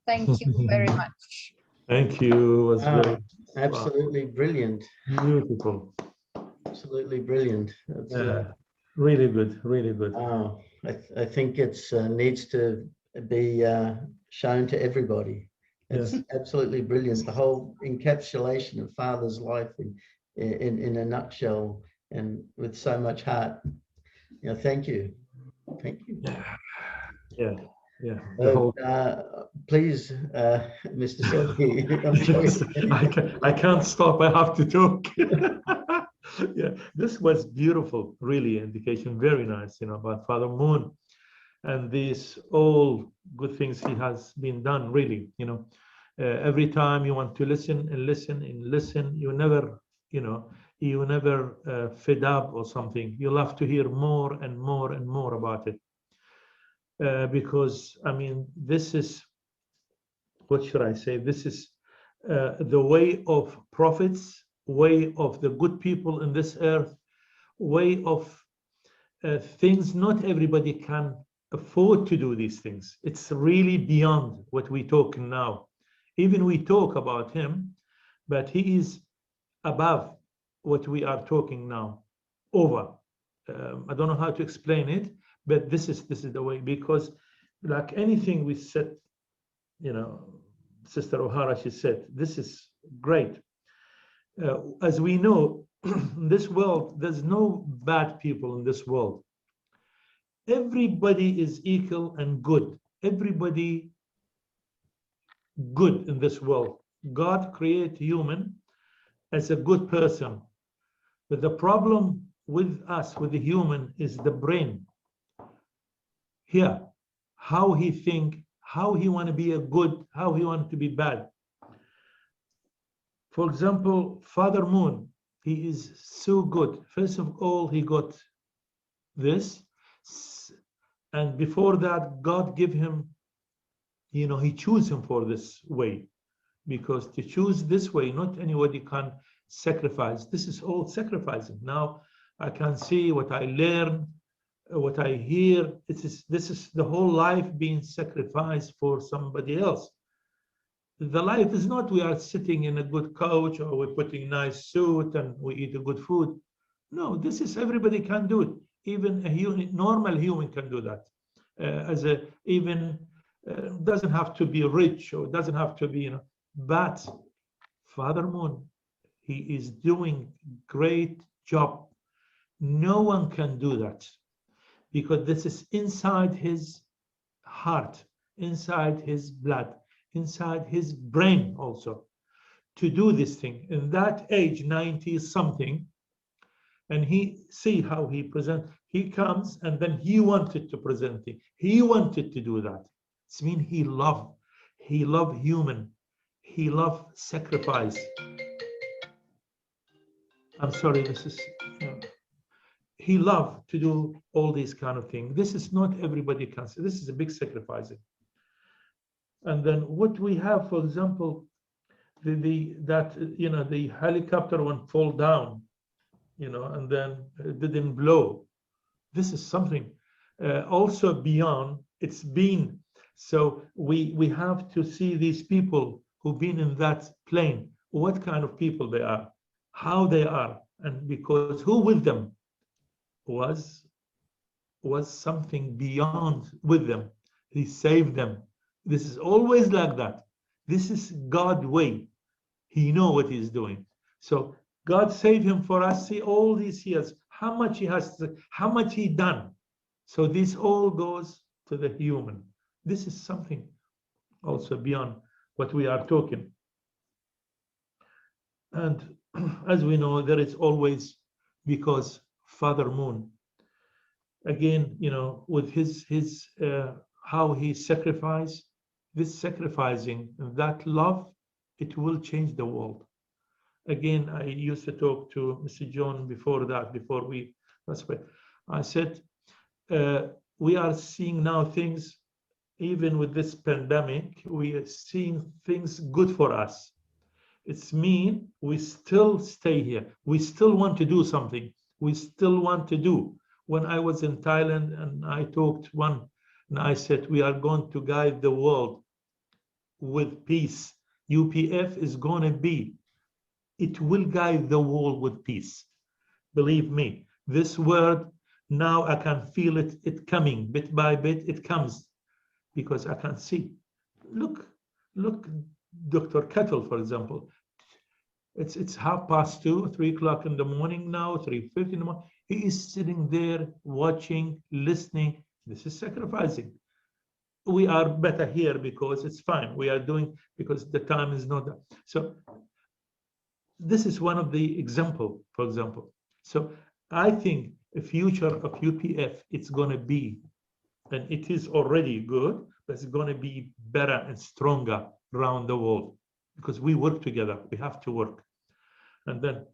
Thank you very much. Thank you. It was very absolutely brilliant. Beautiful. Absolutely brilliant. Really good, really good. I think it needs to be shown to everybody. It's absolutely brilliant. The whole encapsulation of Father's life in a nutshell, and with so much heart. Thank you. Thank you. Yeah. Please, Mr. Socie. I can't stop. I have to talk. Yeah, this was beautiful, really, indication, very nice, about Father Moon and these all good things he has been done, really. Every time you want to listen and listen and listen, you never fed up or something. You love to hear more and more and more about it. Because, this is, what should I say? This is the way of prophets, way of the good people in this earth, way of things not everybody can afford to do these things. It's really beyond what we talk now. Even we talk about him, but he is above what we are talking now, over. I don't know how to explain it, but this is the way, because like anything we said, Sister O'Hara, she said, this is great. As we know, in this world, there's no bad people in this world. Everybody is equal and good. Everybody good in this world. God created human as a good person. But the problem with us, with the human, is the brain. Here, how he think, how he want to be a good, how he want to be bad. For example, Father Moon, he is so good. First of all, he got this. And before that, God gave him, he chose him for this way. Because to choose this way, not anybody can sacrifice. This is all sacrificing. Now I can see what I learn, what I hear. This is the whole life being sacrificed for somebody else. The life is not we are sitting in a good couch or we're putting a nice suit and we eat a good food. No, this is everybody can do it. Even a normal human can do that. Doesn't have to be rich or doesn't have to be, but Father Moon, he is doing great job. No one can do that because this is inside his heart, inside his blood, inside his brain also, to do this thing. In that age, 90 something, and he see how he present. He comes and then he wanted to present it. He wanted to do that. It means he loved human. he loved sacrifice. I'm sorry, this is, he loved to do all these kind of things. This is not everybody can say. This is a big sacrificing. And then what we have, for example, the helicopter one fall down, and then it didn't blow. This is something also beyond. It's been. So we have to see these people who've been in that plane, what kind of people they are, how they are, and because who with them was something beyond with them. He saved them. This is always like that. This is God's way. He knows what he's doing. So God saved him for us. See all these years, how much he has, how much he done. So this all goes to the human. This is something also beyond what we are talking. And as we know, there is always, because Father Moon, again, with his how he sacrificed, this sacrificing, that love, it will change the world. Again, I used to talk to Mr. John before we, that's why I said, we are seeing now things, even with this pandemic, we are seeing things good for us. It's mean we still stay here. We still want to do something. We still want to do. When I was in Thailand and I talked and I said, we are going to guide the world with peace. UPF is going to be, it will guide the world with peace. Believe me, this word, now I can feel it coming bit by bit, it comes because I can see. Look, Dr. Kettle, for example, it's 2:30, 3 o'clock in the morning now, 3:50 in the morning. He is sitting there watching, listening. This is sacrificing. We are better here because it's fine. We are doing because the time is not there. So this is one of the example, for example. So I think the future of UPF, it's going to be, and it is already good, but it's going to be better and stronger around the world because we work together. We have to work. And then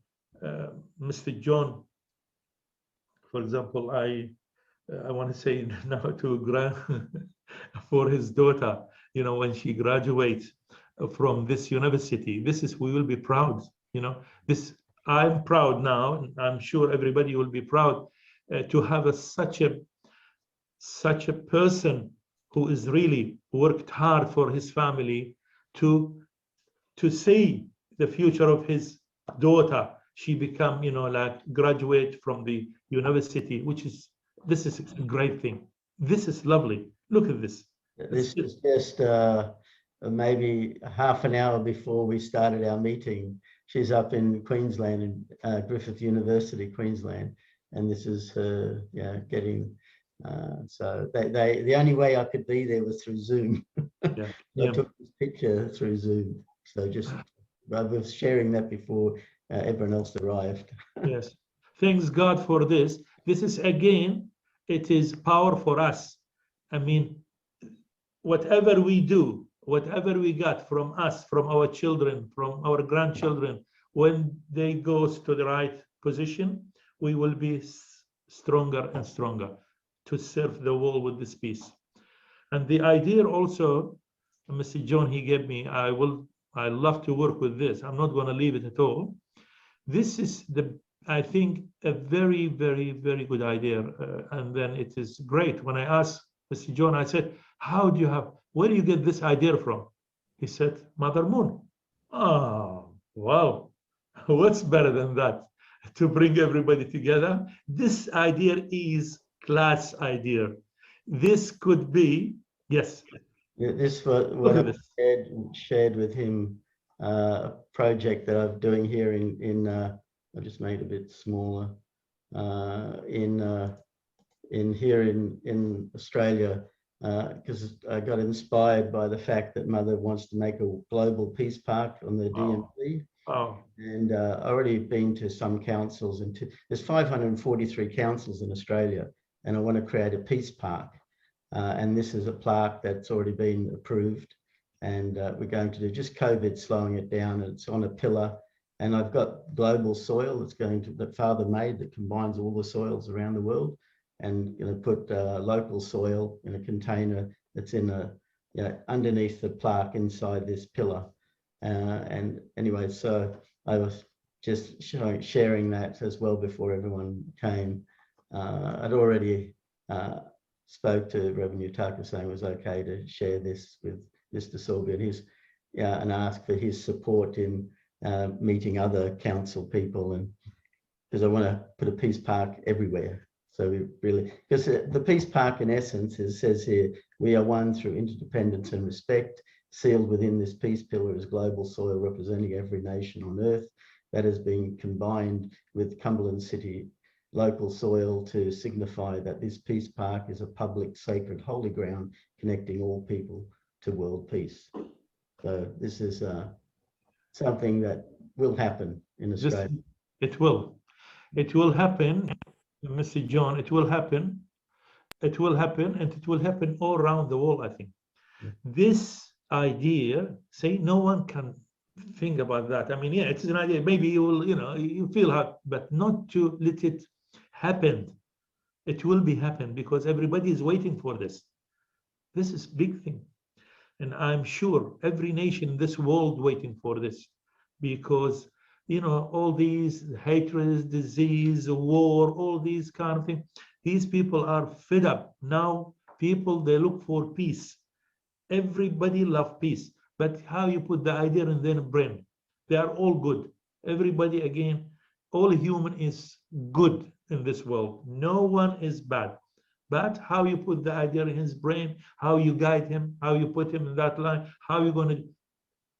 Mr. John, for example, I want to say now to for his daughter, when she graduates from this university, we will be proud, I'm proud now, and I'm sure everybody will be proud to have such a person who is really worked hard for his family to see the future of his daughter. She become, graduate from the university, this is a great thing. This is lovely. Look at this. This is just maybe half an hour before we started our meeting. She's up in Queensland, in Griffith University, Queensland, and this is her, getting. So the only way I could be there was through Zoom. Yeah. I took this picture through Zoom. So I was sharing that before everyone else arrived. Yes. Thanks God for this. This is again, it is power for us. I mean, whatever we do, whatever we got from us, from our children, from our grandchildren, when they go to the right position, we will be stronger and stronger to serve the world with this peace. And the idea also, Mr. John, he gave me, I love to work with this. I'm not going to leave it at all. This is I think, a very, very, very good idea. And then it is great. When I asked Mr. John, I said, where do you get this idea from? He said, Mother Moon. Oh, wow. What's better than that? To bring everybody together. This idea is class idea. This could be, yes. Yeah, this was what I shared with him, a project that I'm doing here in I just made it a bit smaller, here in Australia, because I got inspired by the fact that Mother wants to make a global peace park on the DMZ. Oh. And already been to some councils, and there's 543 councils in Australia, and I want to create a peace park. And this is a plaque that's already been approved. and we're going to do just COVID, slowing it down. It's on a pillar, and I've got global soil that Father made that combines all the soils around the world, and going to put local soil in a container that's in underneath the plaque inside this pillar. And anyway, so I was just sharing that as well before everyone came. I'd already spoke to Reverend Utaka saying it was okay to share this with Mr. Sorby and ask for his support in meeting other council people, and because I want to put a peace park everywhere. So we really, because the peace park in essence says here, we are one through interdependence and respect. Sealed within this peace pillar is global soil representing every nation on earth. That has been combined with Cumberland City local soil to signify that this peace park is a public, sacred, holy ground connecting all people to world peace. So this is something that will happen in Australia. It will happen, Mr. John. It will happen, and it will happen all around the world, I think. Yeah. This idea, say, no one can think about that. I mean, yeah, it's an idea. Maybe you will, you feel hard, but not to let it happen. It will be happen because everybody is waiting for this. This is big thing. And I'm sure every nation in this world waiting for this, because, all these hatred, disease, war, all these kind of things, these people are fed up. Now people, they look for peace. Everybody love peace, but how you put the idea in their brain? They are all good. Everybody, again, all human is good in this world. No one is bad. But how you put the idea in his brain, how you guide him, how you put him in that line, how you're going to,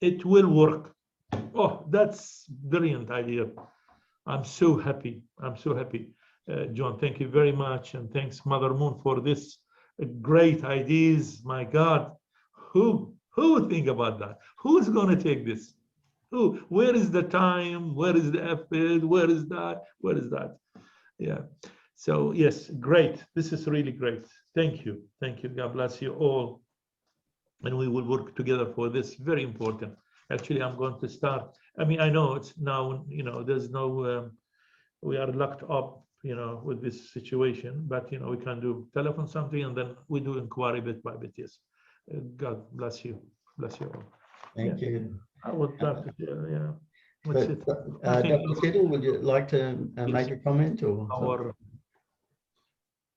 it will work. Oh, that's brilliant idea. I'm so happy. I'm so happy. John, thank you very much. And thanks, Mother Moon, for this great ideas. My God, who would think about that? Who's going to take this? Who? Where is the time? Where is the effort? Where is that? Where is that? Yeah. So yes, great. This is really great. Thank you. Thank you. God bless you all. And we will work together for this. Very important. Actually, I'm going to start. I mean, I know it's now, there's no, we are locked up, with this situation, but, we can do telephone something and then we do inquiry bit by bit. Yes. God bless you. Bless you all. Thank you. I would love to share, yeah. Dr. Fiddle, would you like to make a comment? Or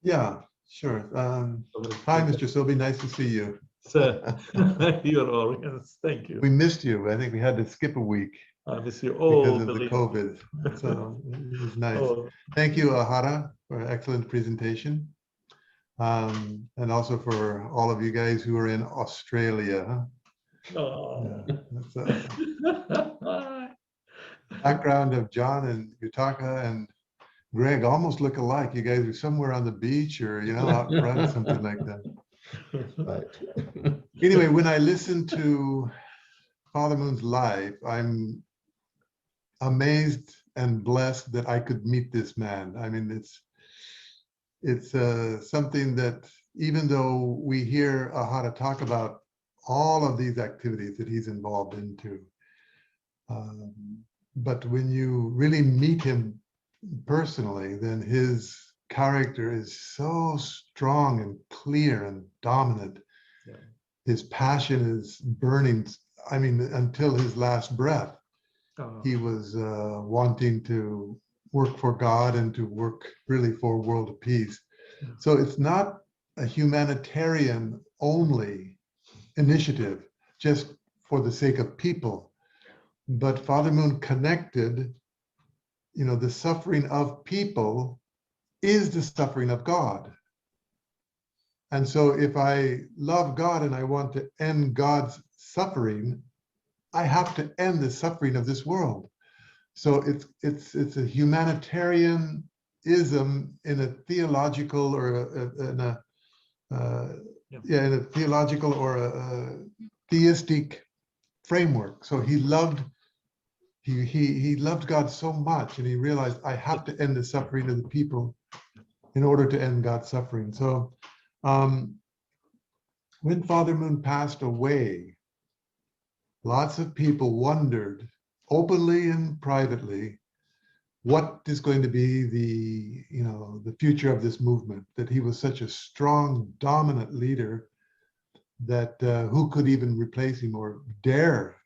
Yeah, sure. Hi, Mr. Sobey. Nice to see you. Sir, you're all, yes, thank you. We missed you. I think we had to skip a week I miss you all because of the COVID. So it was nice. Oh, Thank you, Ahara, for an excellent presentation. And also for all of you guys who are in Australia. oh. Yeah, that's background of John and Utaka and Greg almost look alike. You guys are somewhere on the beach or, out front, something like that. right. Anyway, when I listen to Father Moon's life, I'm amazed and blessed that I could meet this man. I mean, it's something that even though we hear Ahara talk about all of these activities that he's involved into, but when you really meet him personally, then his character is so strong and clear and dominant. Yeah. His passion is burning. I mean, until his last breath, he was wanting to work for God and to work really for world peace. Yeah. So it's not a humanitarian only initiative just for the sake of people, but Father Moon connected, the suffering of people is the suffering of God. And so if I love God and I want to end God's suffering, I have to end the suffering of this world. So it's a humanitarianism in a theological or in a theological or a theistic framework. So he loved God so much, and he realized, I have to end the suffering of the people in order to end God's suffering. So when Father Moon passed away, lots of people wondered, openly and privately, what is going to be the, the future of this movement, that he was such a strong, dominant leader that who could even replace him or dare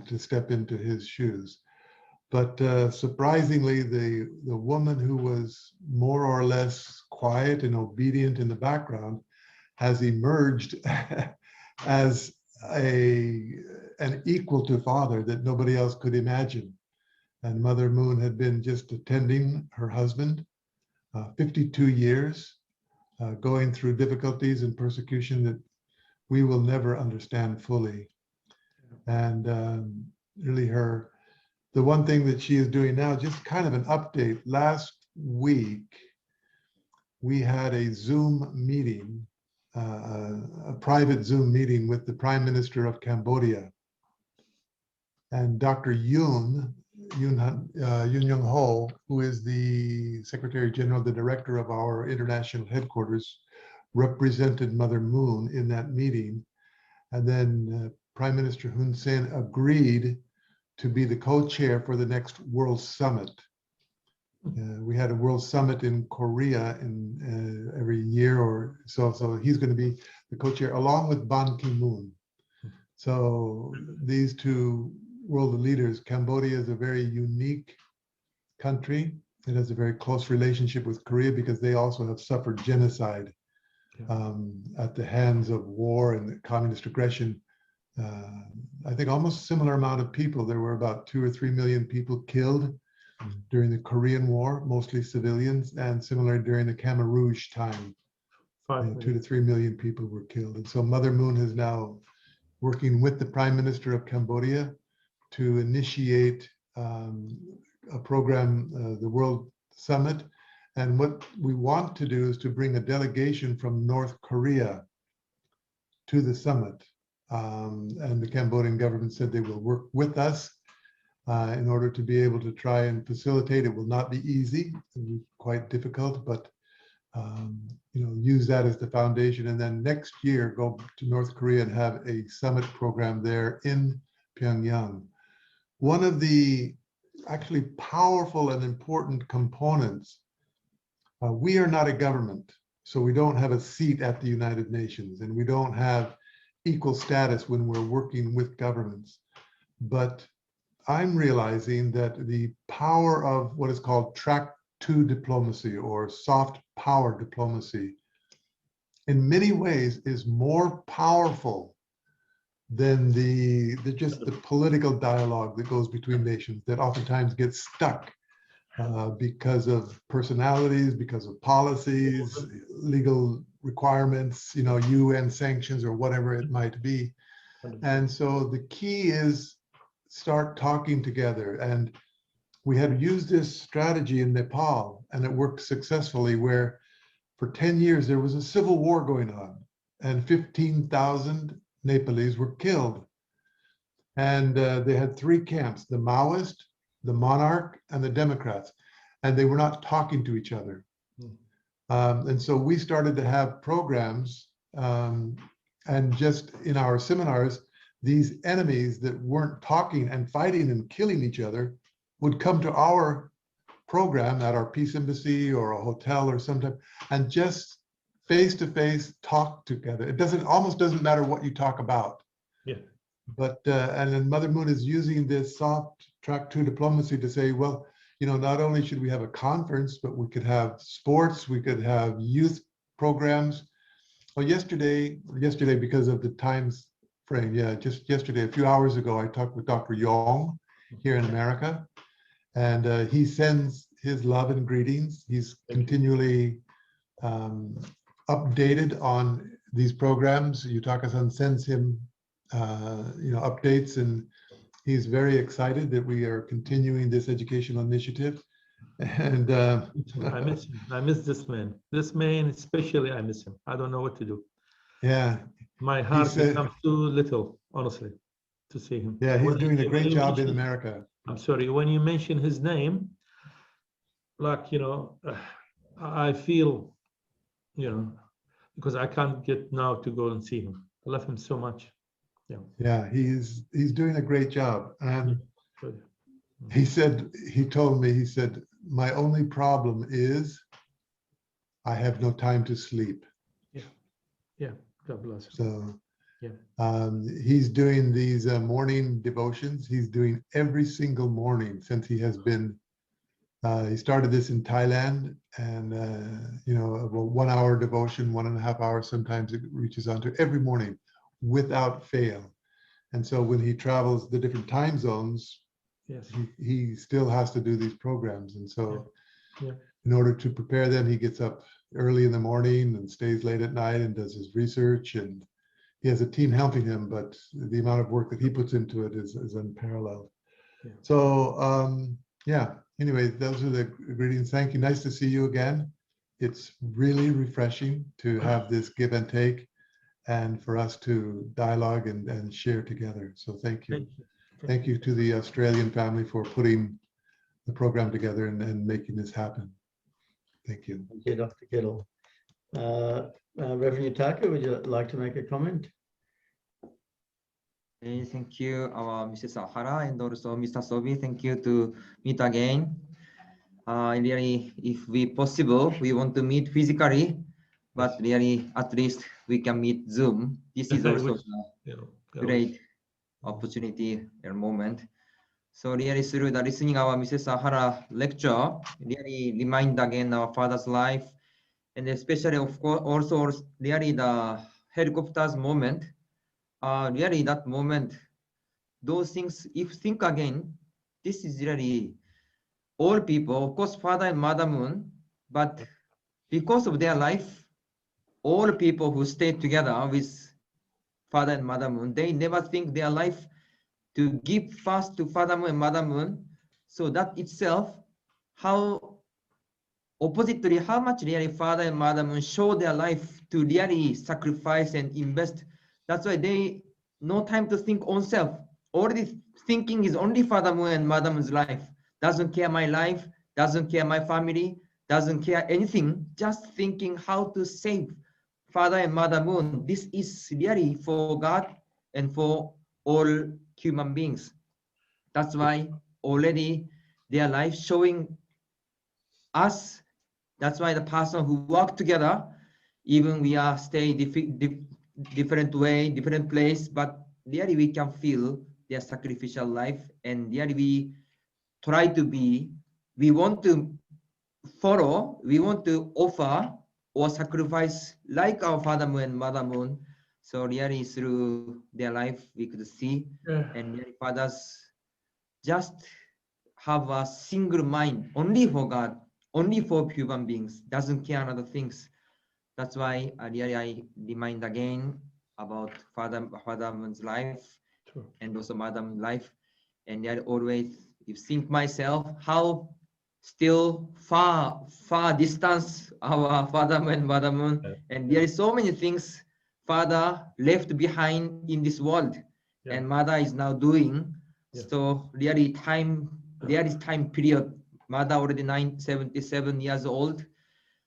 to step into his shoes. But surprisingly, the woman who was more or less quiet and obedient in the background has emerged as an equal to father that nobody else could imagine. And Mother Moon had been just attending her husband 52 years, going through difficulties and persecution that we will never understand fully. And really the one thing that she is doing now, just kind of an update. Last week, we had a Zoom meeting, a private Zoom meeting with the Prime Minister of Cambodia. And Dr. Yoon Young Ho, who is the Secretary General, the director of our international headquarters, represented Mother Moon in that meeting. And then Prime Minister Hun Sen agreed to be the co-chair for the next World Summit. We had a World Summit in Korea every year or so. So he's going to be the co-chair along with Ban Ki-moon. So these two world leaders, Cambodia is a very unique country. It has a very close relationship with Korea because they also have suffered genocide at the hands of war and communist aggression. I think almost similar amount of people. There were about 2 or 3 million people killed during the Korean War, mostly civilians, and similarly during the Khmer Rouge time. 2 to 3 million people were killed. And so Mother Moon is now working with the Prime Minister of Cambodia to initiate a program, the World Summit. And what we want to do is to bring a delegation from North Korea to the summit. And the Cambodian government said they will work with us in order to be able to try and facilitate. It will not be easy, it will be quite difficult, but use that as the foundation. And then next year, go to North Korea and have a summit program there in Pyongyang. One of the actually powerful and important components, we are not a government, so we don't have a seat at the United Nations, and we don't have equal status when we're working with governments. But I'm realizing that the power of what is called track 2 diplomacy or soft power diplomacy in many ways is more powerful than just the political dialogue that goes between nations that oftentimes gets stuck because of personalities, because of policies, legal requirements, UN sanctions or whatever it might be. And so the key is start talking together. And we had used this strategy in Nepal, and it worked successfully, where for 10 years there was a civil war going on and 15,000 Nepalese were killed. And they had 3 camps, the Maoist, the monarch, and the Democrats, and they were not talking to each other. And so we started to have programs, and just in our seminars, these enemies that weren't talking and fighting and killing each other would come to our program at our peace embassy or a hotel or sometime, and just face-to-face talk together. It almost doesn't matter what you talk about. Yeah. But and then Mother Moon is using this soft track 2 diplomacy to say, well, not only should we have a conference, but we could have sports, we could have youth programs. Well, yesterday, because of the times frame, just yesterday, a few hours ago, I talked with Dr. Yong here in America, and he sends his love and greetings. He's continually updated on these programs. Yutaka-san sends him updates, and he's very excited that we are continuing this educational initiative. And I miss him. I miss this man. This man especially, I miss him. I don't know what to do. Yeah. My heart becomes too little, honestly, to see him. Yeah, he's doing a great job in mention, America. I'm sorry, when you mention his name, like, I feel, because I can't get now to go and see him. I love him so much. Yeah, he's doing a great job. And Good. he told me, he said, my only problem is I have no time to sleep. Yeah, God bless him. So Yeah. he's doing these morning devotions. He's doing every single morning since he has been, he started this in Thailand, and, you know, a 1 hour devotion, 1.5 hours, sometimes it reaches on to every morning without fail. And so when he travels the different time zones, Yes. he still has to do these programs. And so Yeah. in order to prepare them, he gets up early in the morning and stays late at night and does his research. And he has a team helping him, but the amount of work that he puts into it is unparalleled. Yeah. So yeah, anyway, those are the greetings. Thank you. Nice to see you again. It's really refreshing to have this give and take, and for us to dialogue and share together. So thank you. Thank you to the Australian family for putting the program together and making this happen. Thank you. Thank you, Dr. Kittle. Reverend Utaka, would you like to make a comment? Thank you, our Mrs. Ahara, and also Mr. Sobi. Thank you to meet again. Really, if we possible, we want to meet physically, but really, at least we can meet Zoom. This is also a great opportunity and moment. So really, through the listening our Mrs. Ahara lecture, really remind again our father's life, and especially, of course, also really the helicopters moment. Really, that moment, those things, if think again, this is really all people, of course, Father and Mother Moon, but because of their life, all people who stay together with Father and Mother Moon, they never think their life to give first to Father Moon and Mother Moon. So that itself, how oppositely, how much really Father and Mother Moon show their life to really sacrifice and invest. That's why they no time to think on self. Already thinking is only Father Moon and Mother Moon's life. Doesn't care my life, doesn't care my family, doesn't care anything, just thinking how to save Father and Mother Moon. This is really for God and for all human beings. That's why already their life showing us. That's why the person who work together, even we are stay different way, different place, but really we can feel their sacrificial life, and really we try to be, we want to follow, we want to offer or sacrifice like our Father Moon and Mother Moon. So really through their life we could see, and really fathers just have a single mind, only for God, only for human beings, doesn't care other things. That's why really I remind again about Father Moon's life and also Mother Moon's life, and I always think myself how still far distance our Father Moon and Mother Moon, and there is so many things Father left behind in this world, and Mother is now doing. So really time, there is time period. Mother already 77 years old.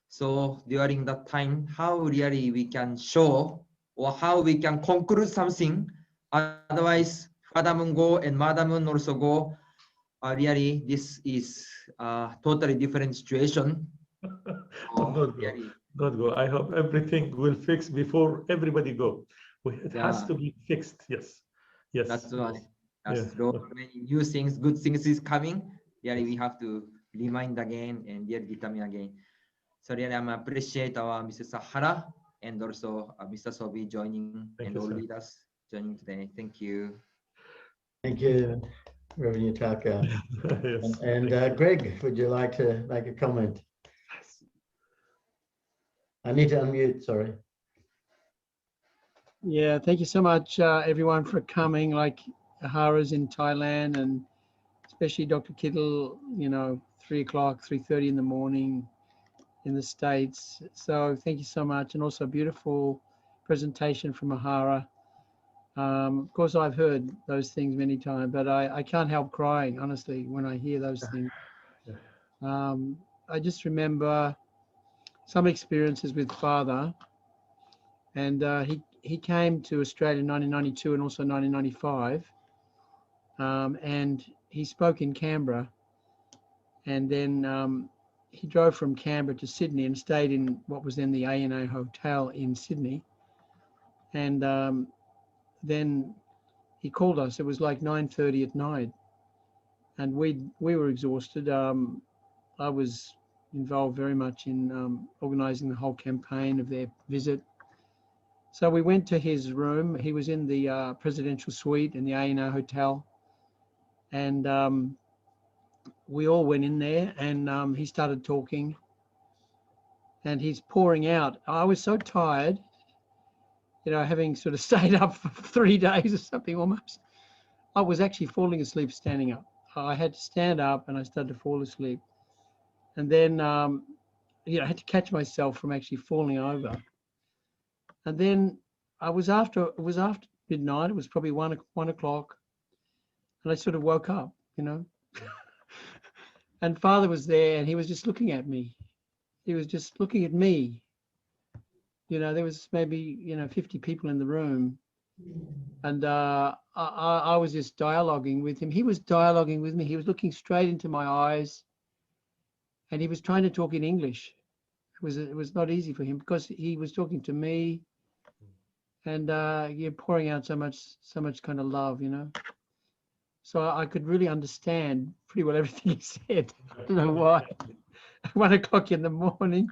So during that time, how really we can show or how we can conclude something. Otherwise, Father Moon go and Mother Moon also go. Really, this is a totally different situation. Don't go. I hope everything will fix before everybody go. It has to be fixed. Yes. That's why. Many new things, good things is coming. Really, we have to remind again and determine again. So really, I appreciate our Mrs. Sahara and also Mr. Sobi joining and all leaders joining today. Thank you. Thank you, Reverend Utaka. And Greg, would you like to make a comment? I need to unmute, sorry. Yeah, thank you so much, everyone, for coming, like Ahara's in Thailand, and especially Dr. Kittle, 3 o'clock, 3:30 in the morning in the States. So thank you so much. And also a beautiful presentation from Ahara. Of course, I've heard those things many times, but I can't help crying, honestly, when I hear those things. I just remember some experiences with Father, and he came to Australia in 1992 and also 1995. And he spoke in Canberra. And then he drove from Canberra to Sydney and stayed in what was then the A&A Hotel in Sydney. And then he called us. It was like 9:30 at night. And we were exhausted. I was involved very much in organising the whole campaign of their visit. So we went to his room. He was in the presidential suite in the A&O Hotel. And we all went in there, and he started talking. And he's pouring out. I was so tired, you know, having sort of stayed up for 3 days or something almost. I was actually falling asleep standing up. I had to stand up and I started to fall asleep. And then, you know, I had to catch myself from actually falling over. And then it was after midnight. It was probably 1 o'clock. And I sort of woke up, you know. And Father was there and he was just looking at me. He was just looking at me. You know, there was maybe, you know, 50 people in the room. And I was just dialoguing with him. He was dialoguing with me. He was looking straight into my eyes. And he was trying to talk in English. It was not easy for him because he was talking to me and yeah, pouring out so much kind of love, you know. So I could really understand pretty well everything he said. I don't know why. 1 o'clock in the morning.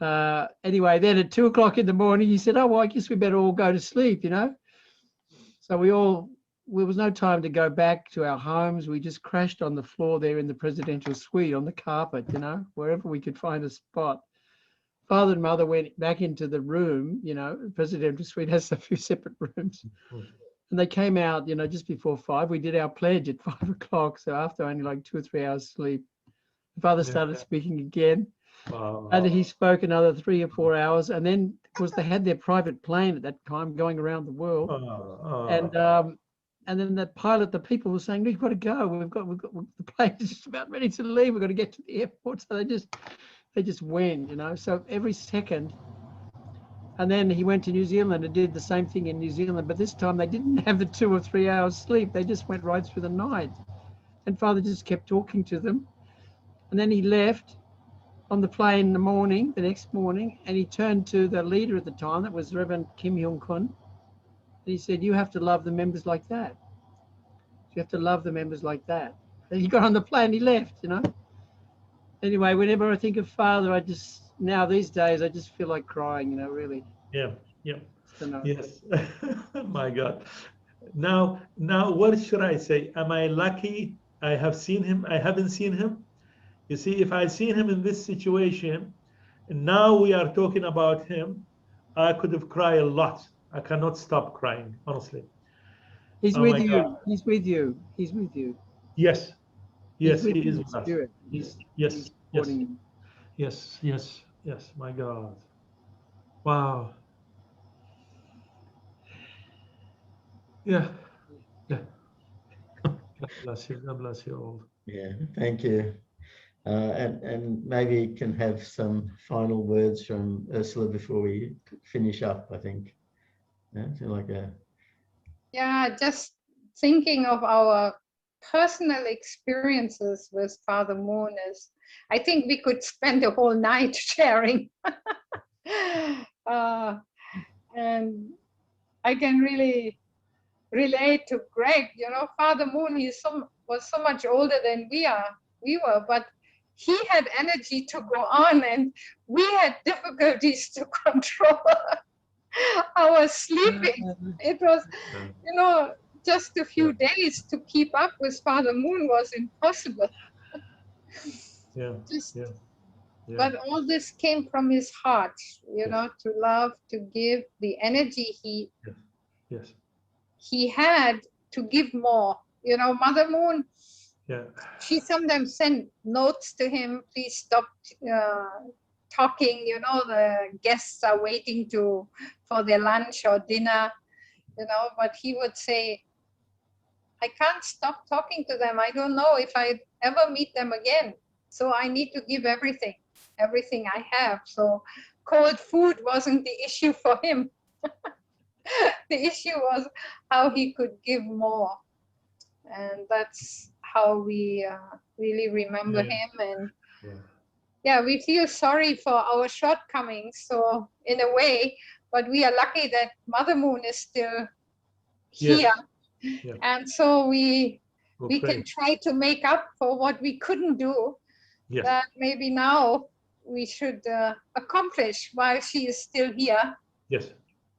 Anyway, then at 2 o'clock in the morning, he said, "Oh, well, I guess we better all go to sleep, you know." So there was no time to go back to our homes. We just crashed on the floor there in the presidential suite on the carpet, you know, wherever we could find a spot. Father and Mother went back into the room, you know, the presidential suite has a few separate rooms. And they came out, you know, just before 5. We did our pledge at 5 o'clock. So after only like 2 or 3 hours sleep, Father started speaking again. Wow. And he spoke another 3 or 4 hours. And then, of course, they had their private plane at that time going around the world. And then the pilot, the people were saying, "We've got to go. We've got the plane is just about ready to leave. We've got to get to the airport." So they just went, you know. So every second. And then he went to New Zealand and did the same thing in New Zealand. But this time they didn't have the 2 or 3 hours sleep. They just went right through the night. And Father just kept talking to them. And then he left on the plane the next morning, and he turned to the leader at the time, that was Reverend Kim Hyung Kun. And he said, "You have to love the members like that. You have to love the members like that." And he got on the plane, he left, you know. Anyway, whenever I think of Father, now these days, I just feel like crying, you know, really. Yeah. So, Yes. My God. Now, what should I say? Am I lucky I have seen him? I haven't seen him. You see, if I seen him in this situation, and now we are talking about him, I could have cried a lot. I cannot stop crying, honestly. He's with you. God. He's with you. He's with you. Yes. Yes, he is with with Spirit. us. Yes. My God. Wow. Yeah. God bless you. God bless you all. Yeah, thank you. And maybe you can have some final words from Ursula before we finish up, I think. Yeah, just thinking of our personal experiences with Father Moon is, I think we could spend a whole night sharing. And I can really relate to Greg, you know. Father Moon, was so much older than we were, but he had energy to go on, and we had difficulties to control our sleeping. It was, you know, just a few days to keep up with Father Moon was impossible. But all this came from his heart, you know, to love, to give, the energy he had to give more. You know, Mother Moon, she sometimes sent notes to him, "Please stop talking, you know, the guests are waiting for their lunch or dinner," you know, but he would say, "I can't stop talking to them. I don't know if I ever meet them again. So I need to give everything I have." So cold food wasn't the issue for him. The issue was how he could give more. And that's how we really remember him. And yeah, we feel sorry for our shortcomings. So in a way, but we are lucky that Mother Moon is still here. Yeah. And so we Okay. can try to make up for what we couldn't do. Yes. That maybe now we should accomplish while she is still here. Yes.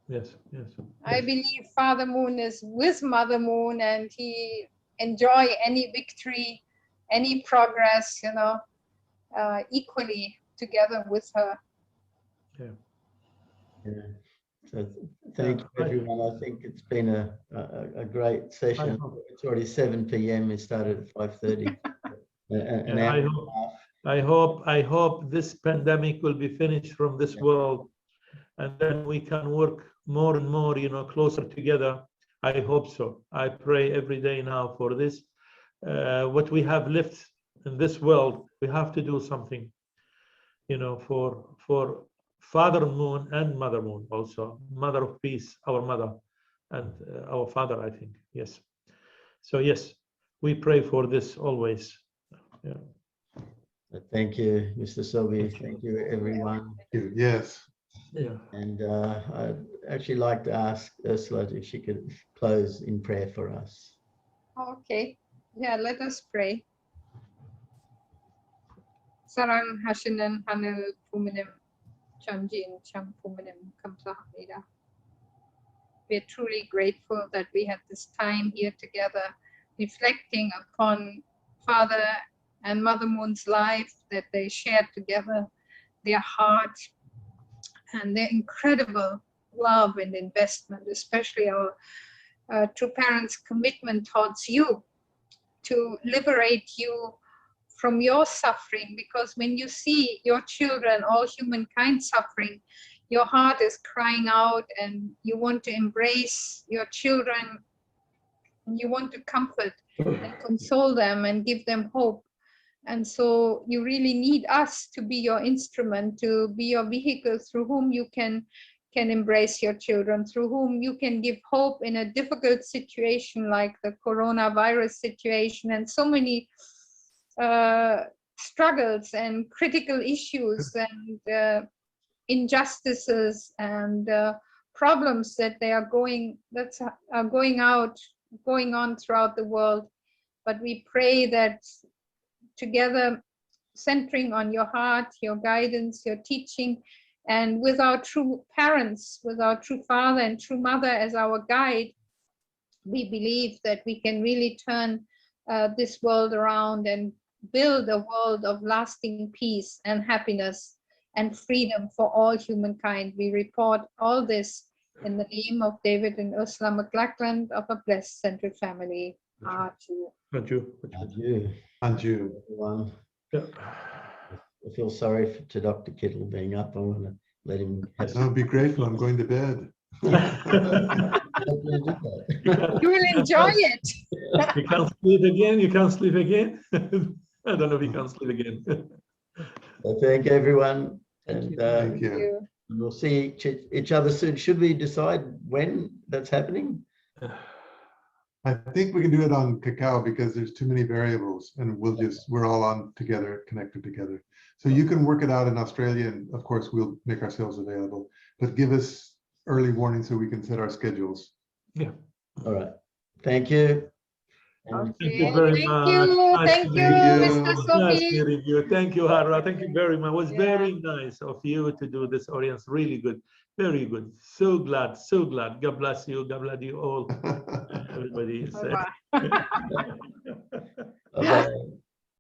Yes. Yes. I believe Father Moon is with Mother Moon, and he enjoy any victory, any progress, you know, equally together with her. Yeah. Yeah. So thank you, everyone. I think it's been a great session. It's already 7 p.m. It started at 5:30. An hour and a half. I hope this pandemic will be finished from this world, and then we can work more and more, you know, closer together. I hope so. I pray every day now for this. What we have left in this world, we have to do something, you know, for Father Moon and Mother Moon also. Mother of Peace, our mother, and our father, I think. Yes. So yes, we pray for this always. Yeah. Thank you, Mr. Socie. Thank you, everyone. Yes. Yeah. And I'd actually like to ask Ursula if she could close in prayer for us. Okay, yeah, let us pray. Sarang Hashinan Hanel Puminim Chamjin Cham Puminim Kamsahamida. We're truly grateful that we had this time here together, reflecting upon Father and Mother Moon's life, that they shared together, their heart and their incredible love and investment, especially our true parents' commitment towards you to liberate you from your suffering, because when you see your children, all humankind suffering, your heart is crying out and you want to embrace your children, and you want to comfort and console them and give them hope. And so you really need us to be your instrument, to be your vehicle through whom you can embrace your children, through whom you can give hope in a difficult situation like the coronavirus situation and so many struggles and critical issues and injustices and problems that are going on throughout the world. But we pray that together, centering on your heart, your guidance, your teaching, and with our true parents, with our true father and true mother as our guide, we believe that we can really turn this world around and build a world of lasting peace and happiness and freedom for all humankind. We report all this in the name of David and Ursula McLackland of a blessed central family. Adieu. Adieu. Adieu. Adieu. Everyone. Yeah. I feel sorry to Dr. Kittle being up. I want to let him have No, be grateful. I'm going to bed. You will enjoy it. You can't sleep again. You can't sleep again. I don't know if you can sleep again. So thank you, everyone. And Thank you. we'll see each other soon. Should we decide when that's happening? I think we can do it on Kakao because there's too many variables, and we're all on together, connected together. So you can work it out in Australia, and of course we'll make ourselves available, but give us early warning so we can set our schedules. Yeah. All right. Thank you. And Thank you very much. Thank you, Mr. Nice Socie. meeting you. Thank you, Hara. Thank you very much. It was very nice of you to do this audience. Really good. Very good. So glad. So glad. God bless you. God bless you all. Everybody. Bye-bye. bye-bye.